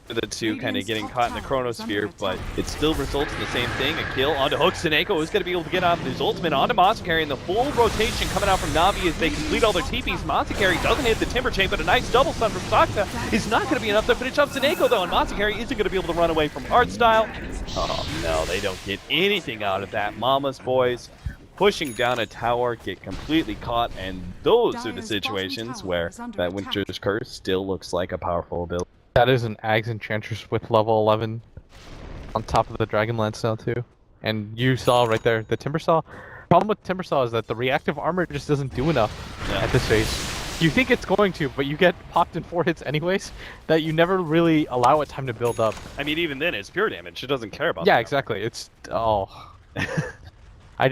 C: The two kind of getting caught in the Chronosphere, but it still results in the same thing. A kill onto Hook. Sineko is going to be able to get off his ultimate onto Masakari, and the full rotation coming out from Na'Vi as they complete all their TPs. Masakari doesn't hit the Timber Chain, but a nice double stun from Sakta is not going to be enough to finish off Sineko though, and Masakari isn't going to be able to run away from Hardstyle. Oh no, they don't get anything out of that. Mama's boys pushing down a tower, get completely caught, and those are the
A: Dire's
C: situations
A: bottom tower
C: where
A: is under
C: that
A: attack.
C: Winter's Curse still looks like a powerful ability.
D: That is an Ags Enchantress with level 11 on top of the Dragonlance now too. And you saw right there, the Timbersaw. Problem with Timbersaw is that the reactive armor just doesn't do enough at this phase. You think it's going to, but you get popped in 4 hits anyways, that you never really allow it time to build up.
C: I mean, even then, it's pure damage. It doesn't care about
D: Yeah,
C: that.
D: exactly. It's... oh. I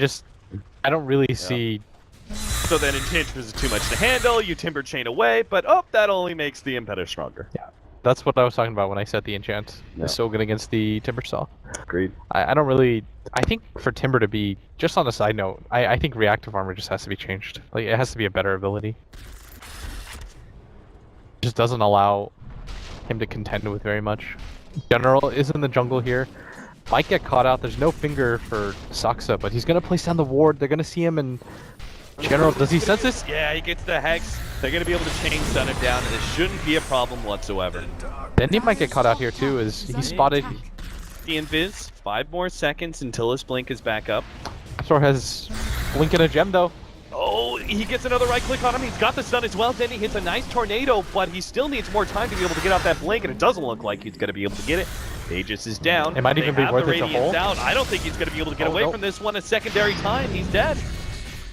D: I don't really see.
C: So then Enchantress is too much to handle, you Timber Chain away, but that only makes the Impetus stronger.
D: Yeah, that's what I was talking about when I said the enchant is so good against the Timber Saw.
C: Agreed.
D: I don't really. I think for Timber to be, just on a side note, I think reactive armor just has to be changed. Like, it has to be a better ability. It just doesn't allow him to contend with very much. General is in the jungle here. Might get caught out. There's no finger for Saksa, but he's gonna place down the ward. They're gonna see him, and General, does he sense this?
C: Yeah, he gets the Hex. They're going to be able to chain stun him down, and it shouldn't be a problem whatsoever.
D: Then he might get caught out here too, as he spotted.
C: The Invis, 5 more seconds until his blink is back up.
D: Thor has blink and a gem though.
C: Oh, he gets another right click on him. He's got the stun as well. Then he hits a nice tornado, but he still needs more time to be able to get off that blink, and it doesn't look like he's going to be able to get it. Aegis is down.
D: It might even be worth it to hold.
C: Out. I don't think he's going to be able to get away from this one a secondary time. He's dead.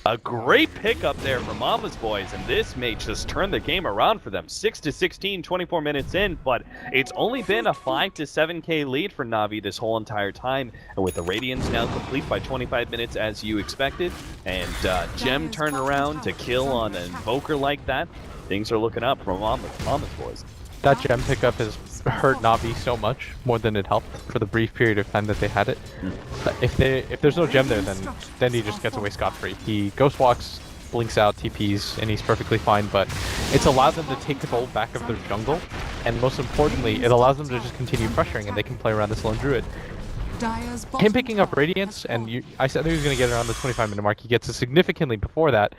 C: A great pickup there for Mama's Boys, and this may just turn the game around for them. 6-16, 24 minutes in, but it's only been a 5 to 7k lead for Na'Vi this whole entire time, and with the Radiance now complete by 25 minutes as you expected, and Gem turnaround to kill on an Invoker like that, things are looking up for Mama's Boys.
D: That gem pickup has hurt Na'Vi so much, more than it helped for the brief period of time that they had it. If there's no gem there, then he just gets away scot-free. He ghost walks, blinks out, TPs, and he's perfectly fine, but it's allowed them to take control back of their jungle, and most importantly, it allows them to just continue pressuring, and they can play around this lone druid. Him picking up Radiance, and I said he was going to get around the 25-minute mark, he gets it significantly before that.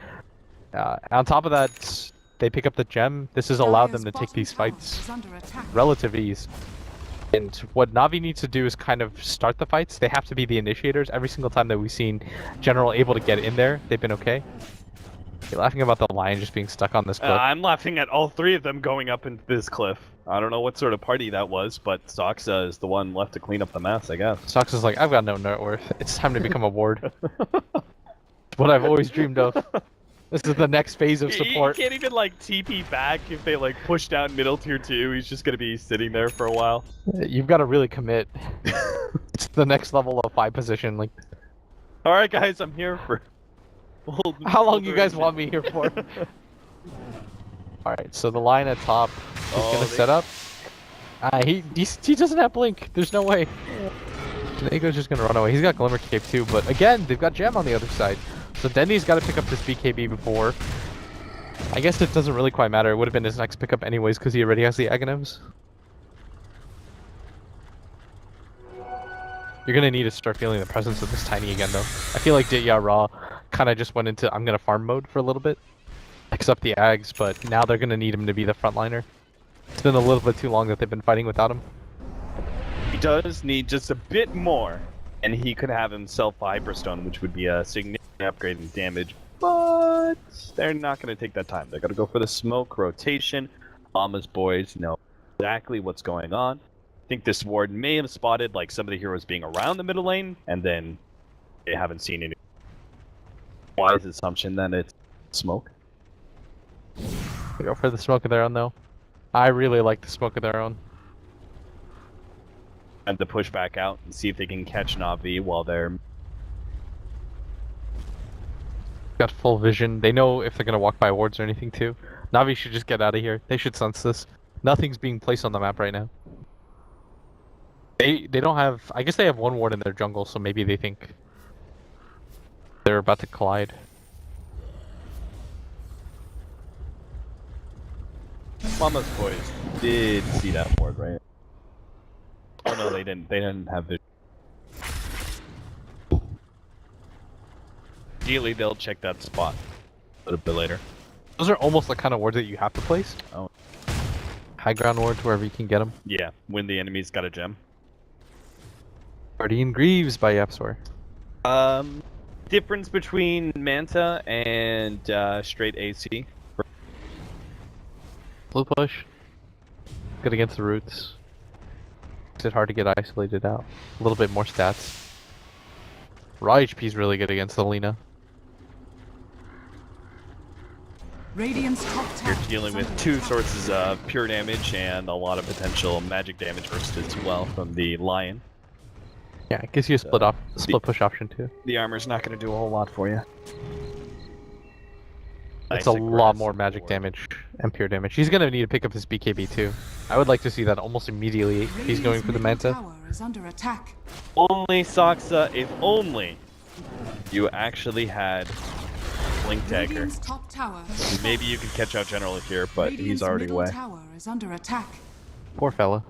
D: On top of that, they pick up the gem. This has allowed them to take these fights relative ease. And what Na'Vi needs to do is kind of start the fights. They have to be the initiators. Every single time that we've seen General able to get in there, they've been okay. You're laughing about the lion just being stuck on this cliff.
C: I'm laughing at all 3 of them going up into this cliff. I don't know what sort of party that was, but Soxa is the one left to clean up the mess, I guess.
D: Soxa's like, I've got no net worth. It's time to become a ward. What I've always dreamed of. This is the next phase of support.
C: He can't even like TP back if they like push down middle tier 2. He's just gonna be sitting there for a while.
D: You've got to really commit. It's the next level of 5 position. Like,
C: all right, guys, I'm here for.
D: How long you guys want me here for? All right, so the line at top is gonna set up. He doesn't have blink. There's no way. Ego's just gonna run away. He's got Glimmer Cape too, but again, they've got Gem on the other side. So Dendy's got to pick up this BKB before. I guess it doesn't really quite matter. It would have been his next pickup anyways because he already has the Aghanims. You're going to need to start feeling the presence of this Tiny again though. I feel like Ditya Ra kind of just went into I'm going to farm mode for a little bit. Picks up the Ags, but now they're going to need him to be the frontliner. It's been a little bit too long that they've been fighting without him.
C: He does need just a bit more, and he could have himself Hyperstone, which would be a significant upgrade in damage, but they're not going to take that time. They're going to go for the smoke rotation. Mama's Boys know exactly what's going on. I think this ward may have spotted like some of the heroes being around the middle lane, and then they haven't seen any. Wise assumption that it's smoke.
D: They go for the smoke of their own though. I really like the smoke of their own.
C: And to push back out and see if they can catch Na'Vi while they're
D: got full vision. They know if they're gonna walk by wards or anything too. Na'Vi should just get out of here. They should sense this. Nothing's being placed on the map right now. They don't have. I guess they have 1 ward in their jungle, so maybe they think they're about to collide.
C: Mama's Boys did see that ward, right? Oh no, they didn't. They didn't have vision. Ideally, they'll check that spot a little bit later.
D: Those are almost the kind of wards that you have to place.
C: Oh.
D: High ground wards wherever you can get them.
C: Yeah, when the enemy's got a gem.
D: Guardian Greaves by Yapsor.
C: Difference between Manta and straight AC.
D: Blue push. Good against the roots. Makes it hard to get isolated out. A little bit more stats. Raw HP is really good against the Lina.
A: Radiant's top
C: You're
A: tower
C: dealing
A: is
C: with
A: under
C: 2
A: attack.
C: sources of pure damage and a lot of potential magic damage burst as well from the Lion.
D: Yeah, it gives you a split push option too.
C: The armor's not going to do a whole lot for you.
D: It's a lot more magic damage and pure damage. He's gonna need to pick up his BKB too. I would like to see that almost immediately if he's going for the Manta.
A: Tower is under attack.
C: Only Saksa, if only you actually had Blink Dagger.
A: Radiant's top tower.
C: Maybe you could catch out General here, but he's
A: Radiant's
C: already
A: middle
C: away.
A: tower is under attack.
D: Poor fella.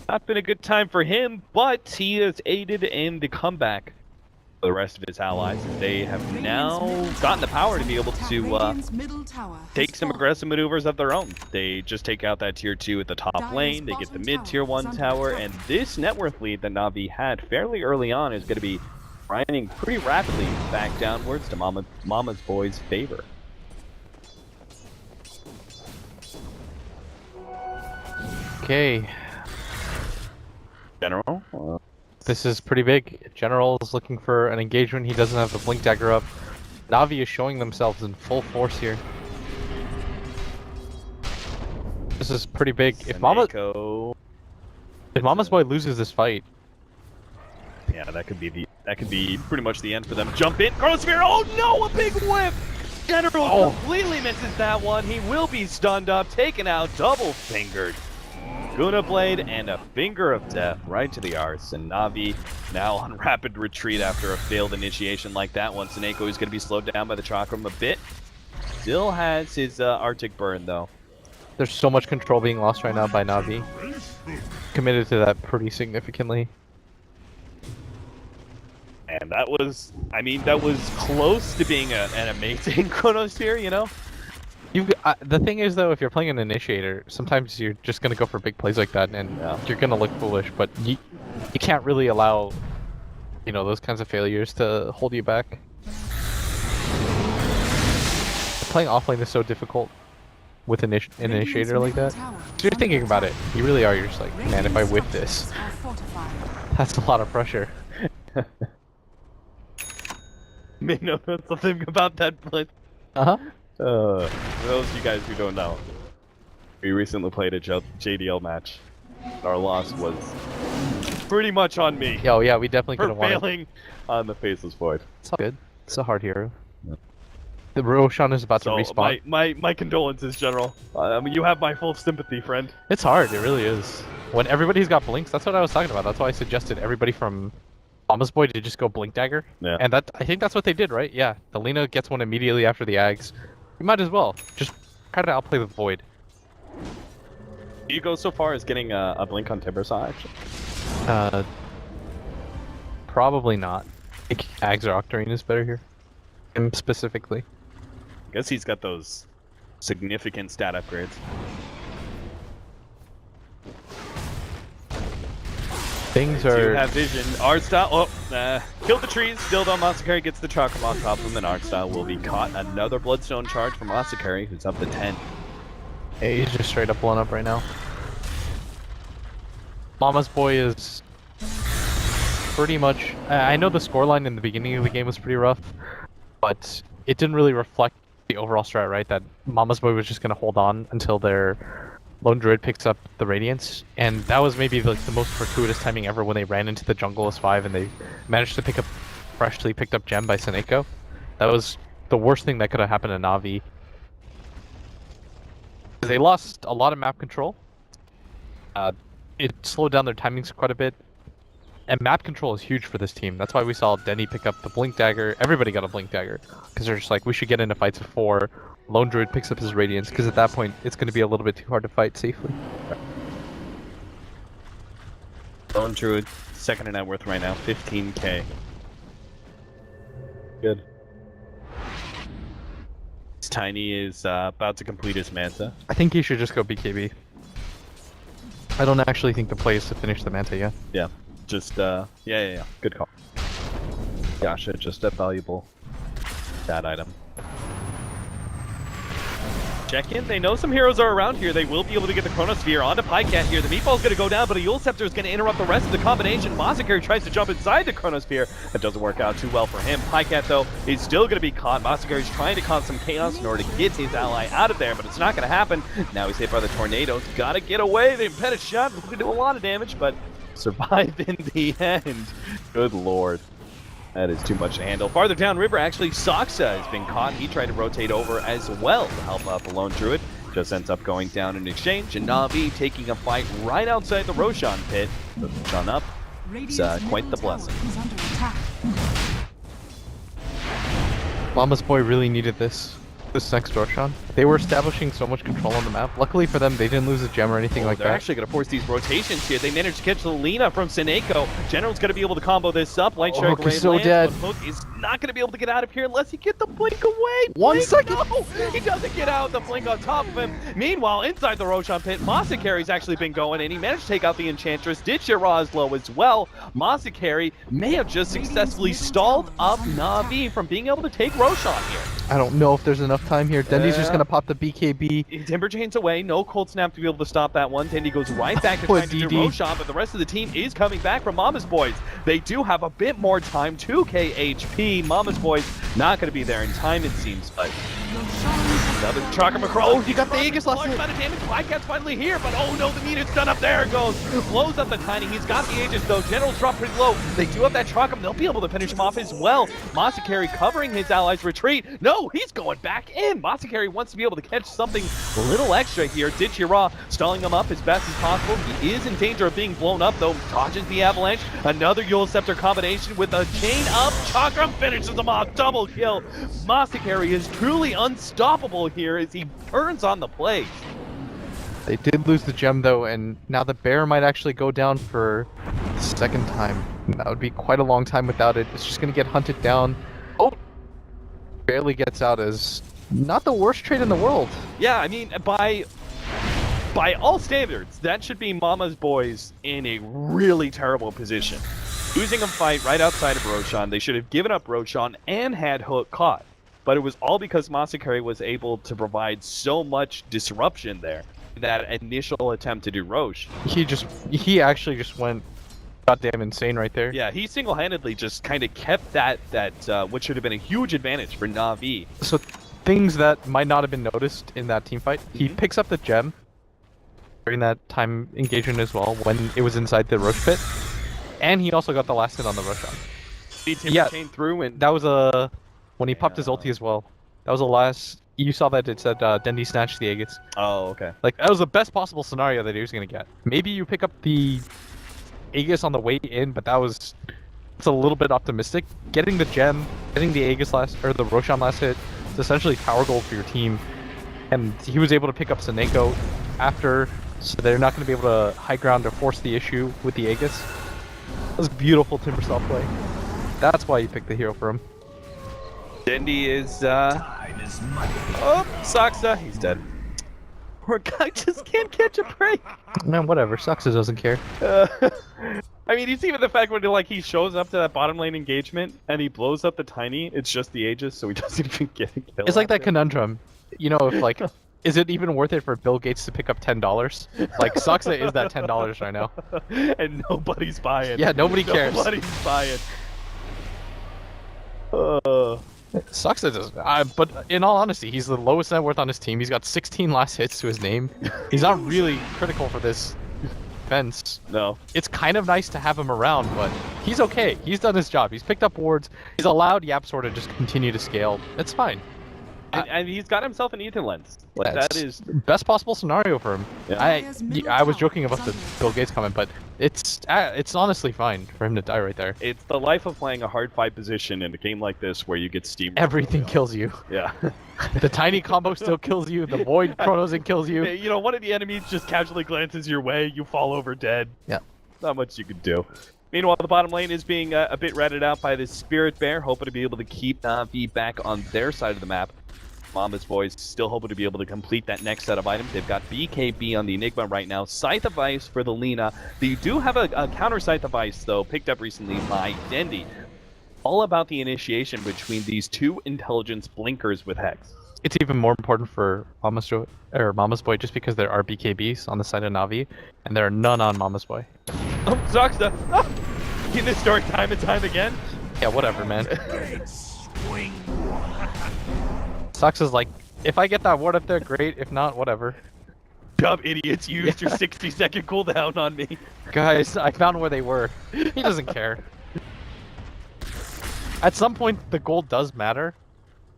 C: Not been a good time for him, but he has aided in the comeback for the rest of his allies. They have now gotten the power to be able to
A: Radiant's middle tower has
C: take some
A: fallen.
C: aggressive maneuvers of their own. They just take out that tier 2 at the top
A: Dire's
C: lane, they get the
A: bottom
C: mid tier
A: tower
C: 1
A: is under
C: tower,
A: attack.
C: and this net worth lead that Na'Vi had fairly early on is going to be grinding pretty rapidly back downwards to Mama's boy's favor.
D: Okay,
C: General?
D: this is pretty big. General is looking for an engagement. He doesn't have the Blink Dagger up. Na'Vi is showing themselves in full force here. This is pretty big. If Mama's boy loses this fight,
C: Yeah, that could be pretty much the end for them. Jump in, Chronosphere. Oh no, a big whip! General completely misses that one. He will be stunned up, taken out, double fingered. Guna Blade and a Finger of Death right to the arse. And Na'Vi now on rapid retreat after a failed initiation like that one. Seneko is going to be slowed down by the Chakram a bit. Still has his Arctic Burn though.
D: there's so much control being lost right now by Na'Vi. Committed to that pretty significantly.
C: And that was, I mean, that was close to being an amazing Chronosphere, you know?
D: The thing is though, if you're playing an initiator, sometimes you're just gonna go for big plays like that, and you're gonna look foolish. But you can't really allow, you know, those kinds of failures to hold you back. Playing offlane is so difficult with an initiator like that. So you're thinking about it. You really are. You're just like, man, if I whip this, that's a lot of pressure.
C: May know something about that blitz. For those of you guys who don't know, we recently played a JDL match. Our loss was pretty much on me.
D: Oh yeah, we definitely could
C: for
D: have won.
C: failing on the Faceless Void.
D: It's all good. It's a hard hero. The Roshan is about to
C: So
D: respawn.
C: my condolences, General. I mean, you have my full sympathy, friend.
D: It's hard. It really is. When everybody's got blinks, that's what I was talking about. That's why I suggested everybody from Mama's Boy to just go Blink Dagger.
C: Yeah.
D: And I think that's what they did, right? Yeah. The Lina gets one immediately after the Ags. You might as well. Just try to outplay the Void.
C: Do you go so far as getting a blink on Timbersaw, actually?
D: Probably not. I think Ags or Octarine is better here. Him specifically.
C: I guess he's got those significant stat upgrades.
D: Things
C: You
D: are...
C: have vision. Artstyle, killed the trees. Still though, Masakari gets the Chakram on top of him, and Artstyle will be caught. Another Bloodstone charge from Masakari, who's up to 10.
D: Yeah, he's just straight up blown up right now. Mama's Boy is pretty much... I know the scoreline in the beginning of the game was pretty rough, but it didn't really reflect the overall strat, right? That Mama's Boy was just going to hold on until their Lone Druid picks up the Radiance, and that was maybe like the most fortuitous timing ever when they ran into the jungle as 5 and they managed to pick up freshly picked up gem by Seneko. That was the worst thing that could have happened to Na'Vi. They lost a lot of map control. It slowed down their timings quite a bit. And map control is huge for this team. That's why we saw Denny pick up the Blink Dagger. Everybody got a Blink Dagger. Because they're just like, we should get into fights before Lone Druid picks up his Radiance. Because at that point, it's going to be a little bit too hard to fight safely.
C: Lone Druid, second in net worth right now, 15k. Good. Tiny is about to complete his Manta.
D: I think he should just go BKB. I don't actually think the play is to finish the Manta yet.
C: Yeah, just, yeah. Good call. Gosh, just a valuable stat item. Check in. They know some heroes are around here. They will be able to get the Chronosphere onto Pycat here. The Meatball's going to go down, but a Yule Scepter is going to interrupt the rest of the combination. Masakari tries to jump inside the Chronosphere. That doesn't work out too well for him. Pycat, though, is still going to be caught. Masakari's trying to cause some chaos in order to get his ally out of there, but it's not going to happen. Now he's hit by the Tornadoes. Got to get away. The Impeded Shot can do a lot of damage, but survive in the end. Good lord. That is too much to handle. Farther downriver, actually, Saksa has been caught. He tried to rotate over as well to help out the Lone Druid. Just ends up going down in exchange, and Na'Vi taking a fight right outside the Roshan pit. Roshan up. It's quite the blessing.
A: Is under attack.
D: Mama's boy really needed this next Roshan. They were establishing so much control on the map. Luckily for them, they didn't lose a gem or anything like
C: They're
D: that.
C: actually going to force these rotations here. They managed to catch the Lina from Seneko. General's going to be able to combo this up. Light Strike
D: Hook is
C: Ray
D: so
C: lands,
D: dead.
C: but Hook is not going to be able to get out of here unless he gets the blink away.
D: 1
C: Blink,
D: second.
C: No! He doesn't get out. The blink on top of him. Meanwhile, inside the Roshan pit, Masakari's actually been going, and he managed to take out the Enchantress. Did Shiraz low as well. Masakari may have just successfully stalled up Na'Vi from being able to take Roshan here.
D: I don't know if there's enough time here. Dendy's just gonna pop the BKB.
C: Timber Chain's away, no Cold Snap to be able to stop that one. Tendy goes right back to trying to do Roshan, but the rest of the team is coming back from Mama's Boys. They do have a bit more time, 2k HP. Mama's Boys not going to be there in time, it seems, but another Chakra Macro. Oh, you got the Aegis last amount of damage. Wildcat's finally here, but oh no, the meter's done up. There it goes. Blows up the Tiny. He's got the Aegis though. General's dropped pretty low. They do have that Chakram. They'll be able to finish him off as well. Masakari covering his allies' retreat. No, he's going back in. Masakari wants to be able to catch something a little extra here. Dichira stalling him up as best as possible. He is in danger of being blown up though. Dodges the avalanche. Another Yule Scepter combination with a chain up. Chakram finishes him off. Double kill. Masakari is truly unstoppable here as he turns on the place.
D: They did lose the gem though, and now the bear might actually go down for the second time. That would be quite a long time without it. It's just gonna get hunted down. Oh, barely gets out as not the worst trade in the world.
C: Yeah, I mean, by all standards, that should be Mama's Boys in a really terrible position. Losing a fight right outside of Roshan, they should have given up Roshan and had Hook caught. But it was all because Masakari was able to provide so much disruption there. That initial attempt to do Roche.
D: He actually just went goddamn insane right there.
C: Yeah, he single-handedly just kind of kept that what should have been a huge advantage for Na'Vi.
D: So things that might not have been noticed in that team fight, he picks up the gem during that time engagement as well when it was inside the Roche pit. And he also got the last hit on the Roshan.
C: Yeah, came through and
D: that was a when he popped his ulti as well. That was the last. You saw that it said Dendy snatched the Aegis.
C: Oh, okay.
D: Like that was the best possible scenario that he was gonna get. Maybe you pick up the Aegis on the way in, but it's a little bit optimistic. Getting the gem, getting the Aegis the Roshan last hit, it's essentially power gold for your team. And he was able to pick up Seneko after, so they're not gonna be able to high ground or force the issue with the Aegis. That was beautiful Timbersaw play. That's why you picked the hero for him.
C: Dendy is
B: Time is money.
C: oh, Saksa, he's dead. Poor guy just can't catch a break.
D: Man, whatever. Sucks doesn't care.
C: I mean, you see with the fact when he shows up to that bottom lane engagement and he blows up the Tiny, it's just the Aegis, so he doesn't even get a kill.
D: It's like that
C: after.
D: conundrum. You know, if like, is it even worth it for Bill Gates to pick up $10? Like, Saksa is that $10 right now.
C: And nobody's buying.
D: Yeah, nobody cares.
C: Nobody's buying.
D: Saksa doesn't. But in all honesty, he's the lowest net worth on his team. He's got 16 last hits to his name. He's not really critical for this defense.
C: No.
D: It's kind of nice to have him around, but he's okay. He's done his job. He's picked up wards. He's allowed YapzOr to just continue to scale. It's fine.
C: And he's got himself an Ethan lens. Like,
D: That's
C: that is
D: best possible scenario for him.
C: Yeah.
D: I was joking about the Bill Gates comment, but it's honestly fine for him to die right there.
C: it's the life of playing a hard fight position in a game like this where you get steam.
D: Everything kills you.
C: Yeah.
D: The tiny combo still kills you. The void chronos kills you.
C: You know, one of the enemies just casually glances your way, you fall over dead.
D: Yeah.
C: Not much you could do. Meanwhile, the bottom lane is being a bit ratted out by the Spirit Bear, hoping to be able to keep Na'Vi back on their side of the map. Mama's Boys still hoping to be able to complete that next set of items. They've got BKB on the Enigma right now, Scythe of Ice for the Lina. They do have a counter Scythe of Ice, though, picked up recently by Dendy. All about the initiation between these two intelligence blinkers with Hex.
D: It's even more important for Mama's Boy just because there are BKBs on the side of Na'Vi, and there are none on Mama's Boy.
C: Oh, Zoxta! Oh! Getting this story time and time again.
D: Yeah, whatever, man.
B: Swing.
D: Sucks is like, if I get that ward up there, great. If not, whatever.
C: Dumb idiots used your 60-second cooldown on me.
D: Guys, I found where they were. He doesn't care. At some point, the gold does matter,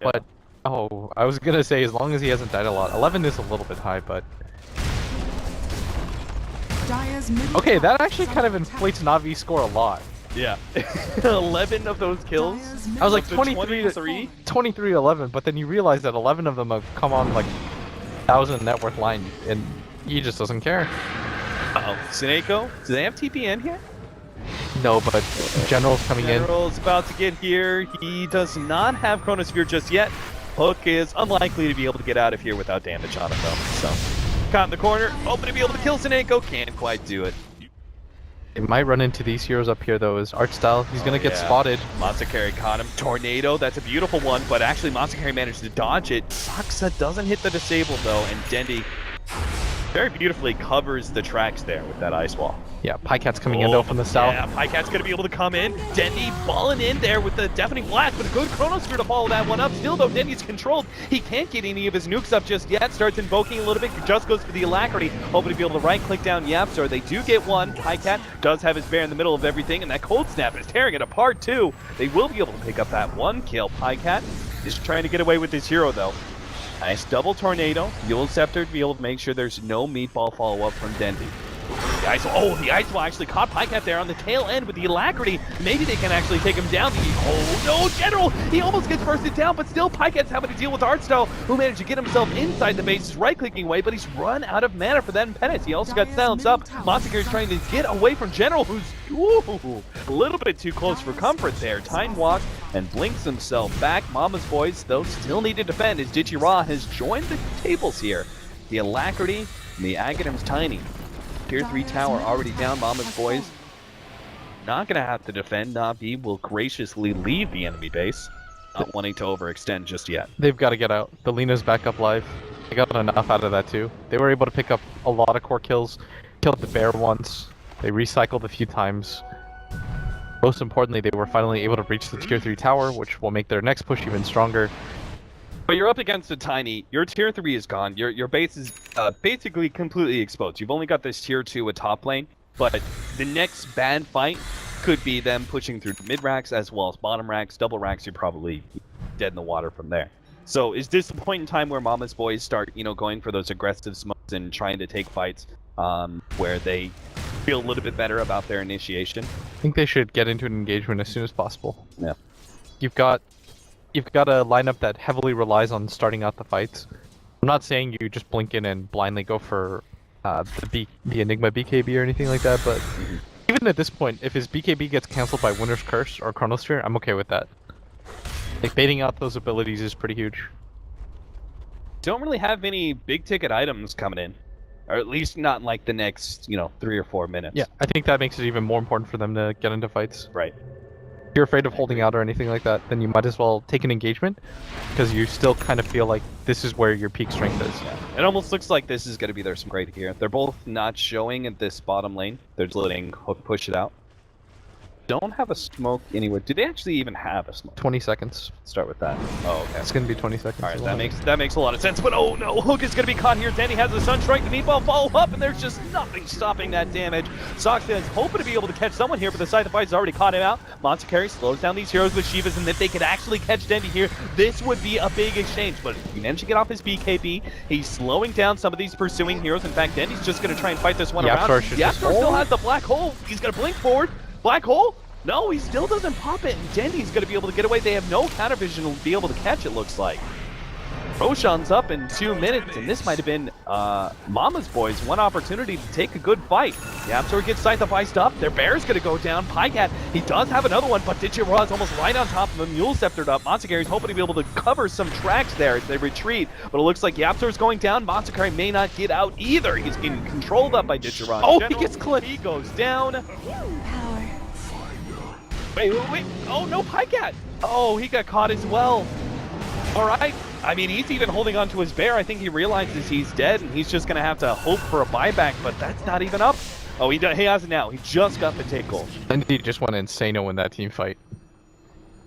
D: but oh, I was gonna say as long as he hasn't died a lot. 11 is a little bit high, but
A: Dire's middle
D: okay,
A: tower
D: that actually
A: is
D: kind of
A: under attack.
D: inflates Navi's score a lot.
C: Yeah. 11 of those kills.
A: Dire's
D: I was like
A: middle tower
D: 23
A: has
D: to
A: fallen.
D: 23 to 11, but then you realize that 11 of them have come on like 1,000 net worth line, and he just doesn't care.
C: Uh-oh. Sineko, do they have TPN here?
D: No, but General's coming in.
C: General's about to get here. He does not have Chronosphere just yet. Hook is unlikely to be able to get out of here without damage on him, though. So, caught in the corner, hoping to be able to kill Sineko. Can't quite do it.
D: It might run into these heroes up here, though, as art style. He's gonna get
C: yeah.
D: spotted.
C: Matsukari caught him. Tornado, that's a beautiful one, but actually Matsukari managed to dodge it. Saksa doesn't hit the disable, though, and Dendi very beautifully covers the tracks there with that ice wall.
D: Yeah, Pycat's coming in though from the south.
C: Yeah, Pycat's gonna be able to come in. Dendi balling in there with the deafening blast, but a good Chronosphere to follow that one up. Still though, Dendi's controlled. He can't get any of his nukes up just yet. Starts invoking a little bit, just goes for the Alacrity, hoping to be able to right click down Yapstar. They do get one. Pycat does have his bear in the middle of everything, and that Cold Snap is tearing it apart too. They will be able to pick up that one kill. Pycat is trying to get away with his hero though. Nice double tornado. Yule Scepter to be able to make sure there's no meatball follow-up from Dendi. The ice wall actually caught Pycat there on the tail end with the Alacrity. Maybe they can actually take him down. Oh no, General! He almost gets bursted down, but still Pycat's having to deal with Artstyle, who managed to get himself inside the base, right-clicking away, but he's run out of mana for that impedance. He also got silenced up. Matsukari is trying to get away from General, who's a little bit too close for comfort there. Time walk and blinks himself back. Mama's boys, though, still need to defend as Dichira has joined the tables here. The Alacrity and the Agatem's Tiny. Tier 3 tower already down. Mama's boys not going to have to defend. Navi will graciously leave the enemy base, not wanting to overextend just yet.
D: They've got to get out. The Lena's back up live. They got enough out of that too. They were able to pick up a lot of core kills. Killed the bear once. They recycled a few times. Most importantly, they were finally able to reach the tier 3 tower, which will make their next push even stronger.
C: But you're up against a Tiny. Your tier 3 is gone. Your base is basically completely exposed. You've only got this tier 2 a top lane, but the next bad fight could be them pushing through mid racks as well as bottom racks. Double racks, you're probably dead in the water from there. So is this the point in time where Mama's boys start, going for those aggressive smokes and trying to take fights where they feel a little bit better about their initiation?
D: I think they should get into an engagement as soon as possible.
C: Yeah.
D: You've got a lineup that heavily relies on starting out the fights. I'm not saying you just blink in and blindly go for the Enigma BKB or anything like that, but even at this point, if his BKB gets cancelled by Winter's Curse or Chronosphere, I'm okay with that. Like, baiting out those abilities is pretty huge.
C: Don't really have any big ticket items coming in. Or at least not in like the next, 3 or 4 minutes.
D: Yeah, I think that makes it even more important for them to get into fights.
C: Right.
D: If you're afraid of holding out or anything like that, then you might as well take an engagement, because you still kind of feel like this is where your peak strength is.
C: Yeah. It almost looks like this is going to be their some great here. They're both not showing at this bottom lane. They're just letting Hook push it out. Don't have a smoke anywhere. Do they actually even have a smoke?
D: 20 seconds.
C: Start with that. Oh, okay.
D: It's going to be 20 seconds.
C: All right, that makes a lot of sense. But oh no, Hook is going to be caught here. Danny has the Sunstrike, the meatball follow up, and there's just nothing stopping that damage. Soxton is hoping to be able to catch someone here, but the side of the fight has already caught him out. Matsukari slows down these heroes with Shivas, and if they could actually catch Dendi here, this would be a big exchange. But if he managed to get off his BKB, he's slowing down some of these pursuing heroes. In fact, Dendi's just going to try and fight this one around. Yapstar still has the black hole. He's going to blink forward. Black hole. No, he still doesn't pop it, and Dendi's going to be able to get away. They have no counter vision to be able to catch it, looks like. Roshan's up in 2 minutes, and this might have been Mama's boys' one opportunity to take a good fight. Yapstar gets Scythe up. Their bear's going to go down. Pycat, he does have another one, but Dichira is almost right on top of him. Mule Sceptered up. Matsukari's hoping to be able to cover some tracks there as they retreat, but it looks like Yapstar's going down. Matsukari may not get out either. He's getting controlled up by Dichira.
D: Oh, he gets clipped.
C: He goes down. Wait. Oh, no, Pycat. Oh, he got caught as well. All right. I mean, he's even holding on to his bear. I think he realizes he's dead, and he's just going to have to hope for a buyback, but that's not even up. Oh, he has it now. He just got the take goal.
D: And he just went insano in that team fight.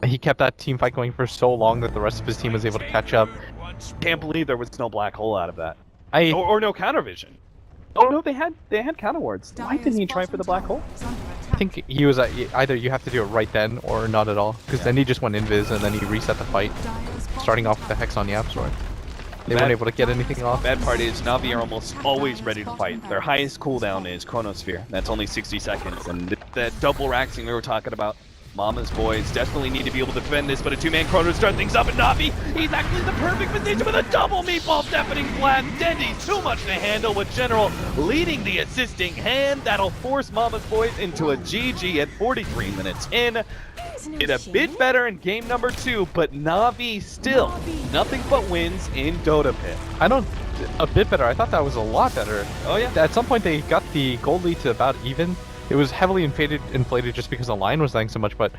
D: He kept that team fight going for so long that the rest of his team was able to catch up.
C: Can't believe there was no black hole out of that. Or no counter vision. Oh no, they had counter wards. Why didn't he try for the black hole?
D: I think he was at either you have to do it right then or not at all. Because then he just went invis and then he reset the fight, starting off with the Hex on the App Sword. They weren't able to get anything off.
C: Bad part is Na'Vi are almost always ready to fight. Their highest cooldown is Chronosphere. That's only 60 seconds. And that double raxing we were talking about, Mama's boys definitely need to be able to defend this, but a two-man Chrono start things up, and Na'Vi, he's actually in the perfect position with a double meatball deafening blast. Dendy's too much to handle with General leading the assisting hand. That'll force Mama's boys into a GG at 43 minutes in. It a bit better in game number 2, but Na'Vi still nothing but wins in Dota Pit.
D: A bit better. I thought that was a lot better.
C: Oh yeah.
D: At some point they got the gold lead to about even. It was heavily inflated just because the line was lagging so much, but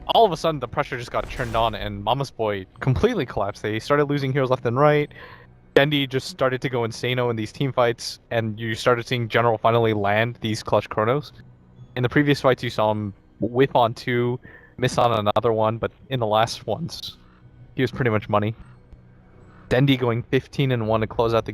D: all of a sudden the pressure just got turned on and Mama's boy completely collapsed. They started losing heroes left and right. Dendy just started to go insano in these team fights, and you started seeing General finally land these clutch chronos. In the previous fights you saw him whip on 2, miss on another one, but in the last ones he was pretty much money. Dendy going 15-1 to close out the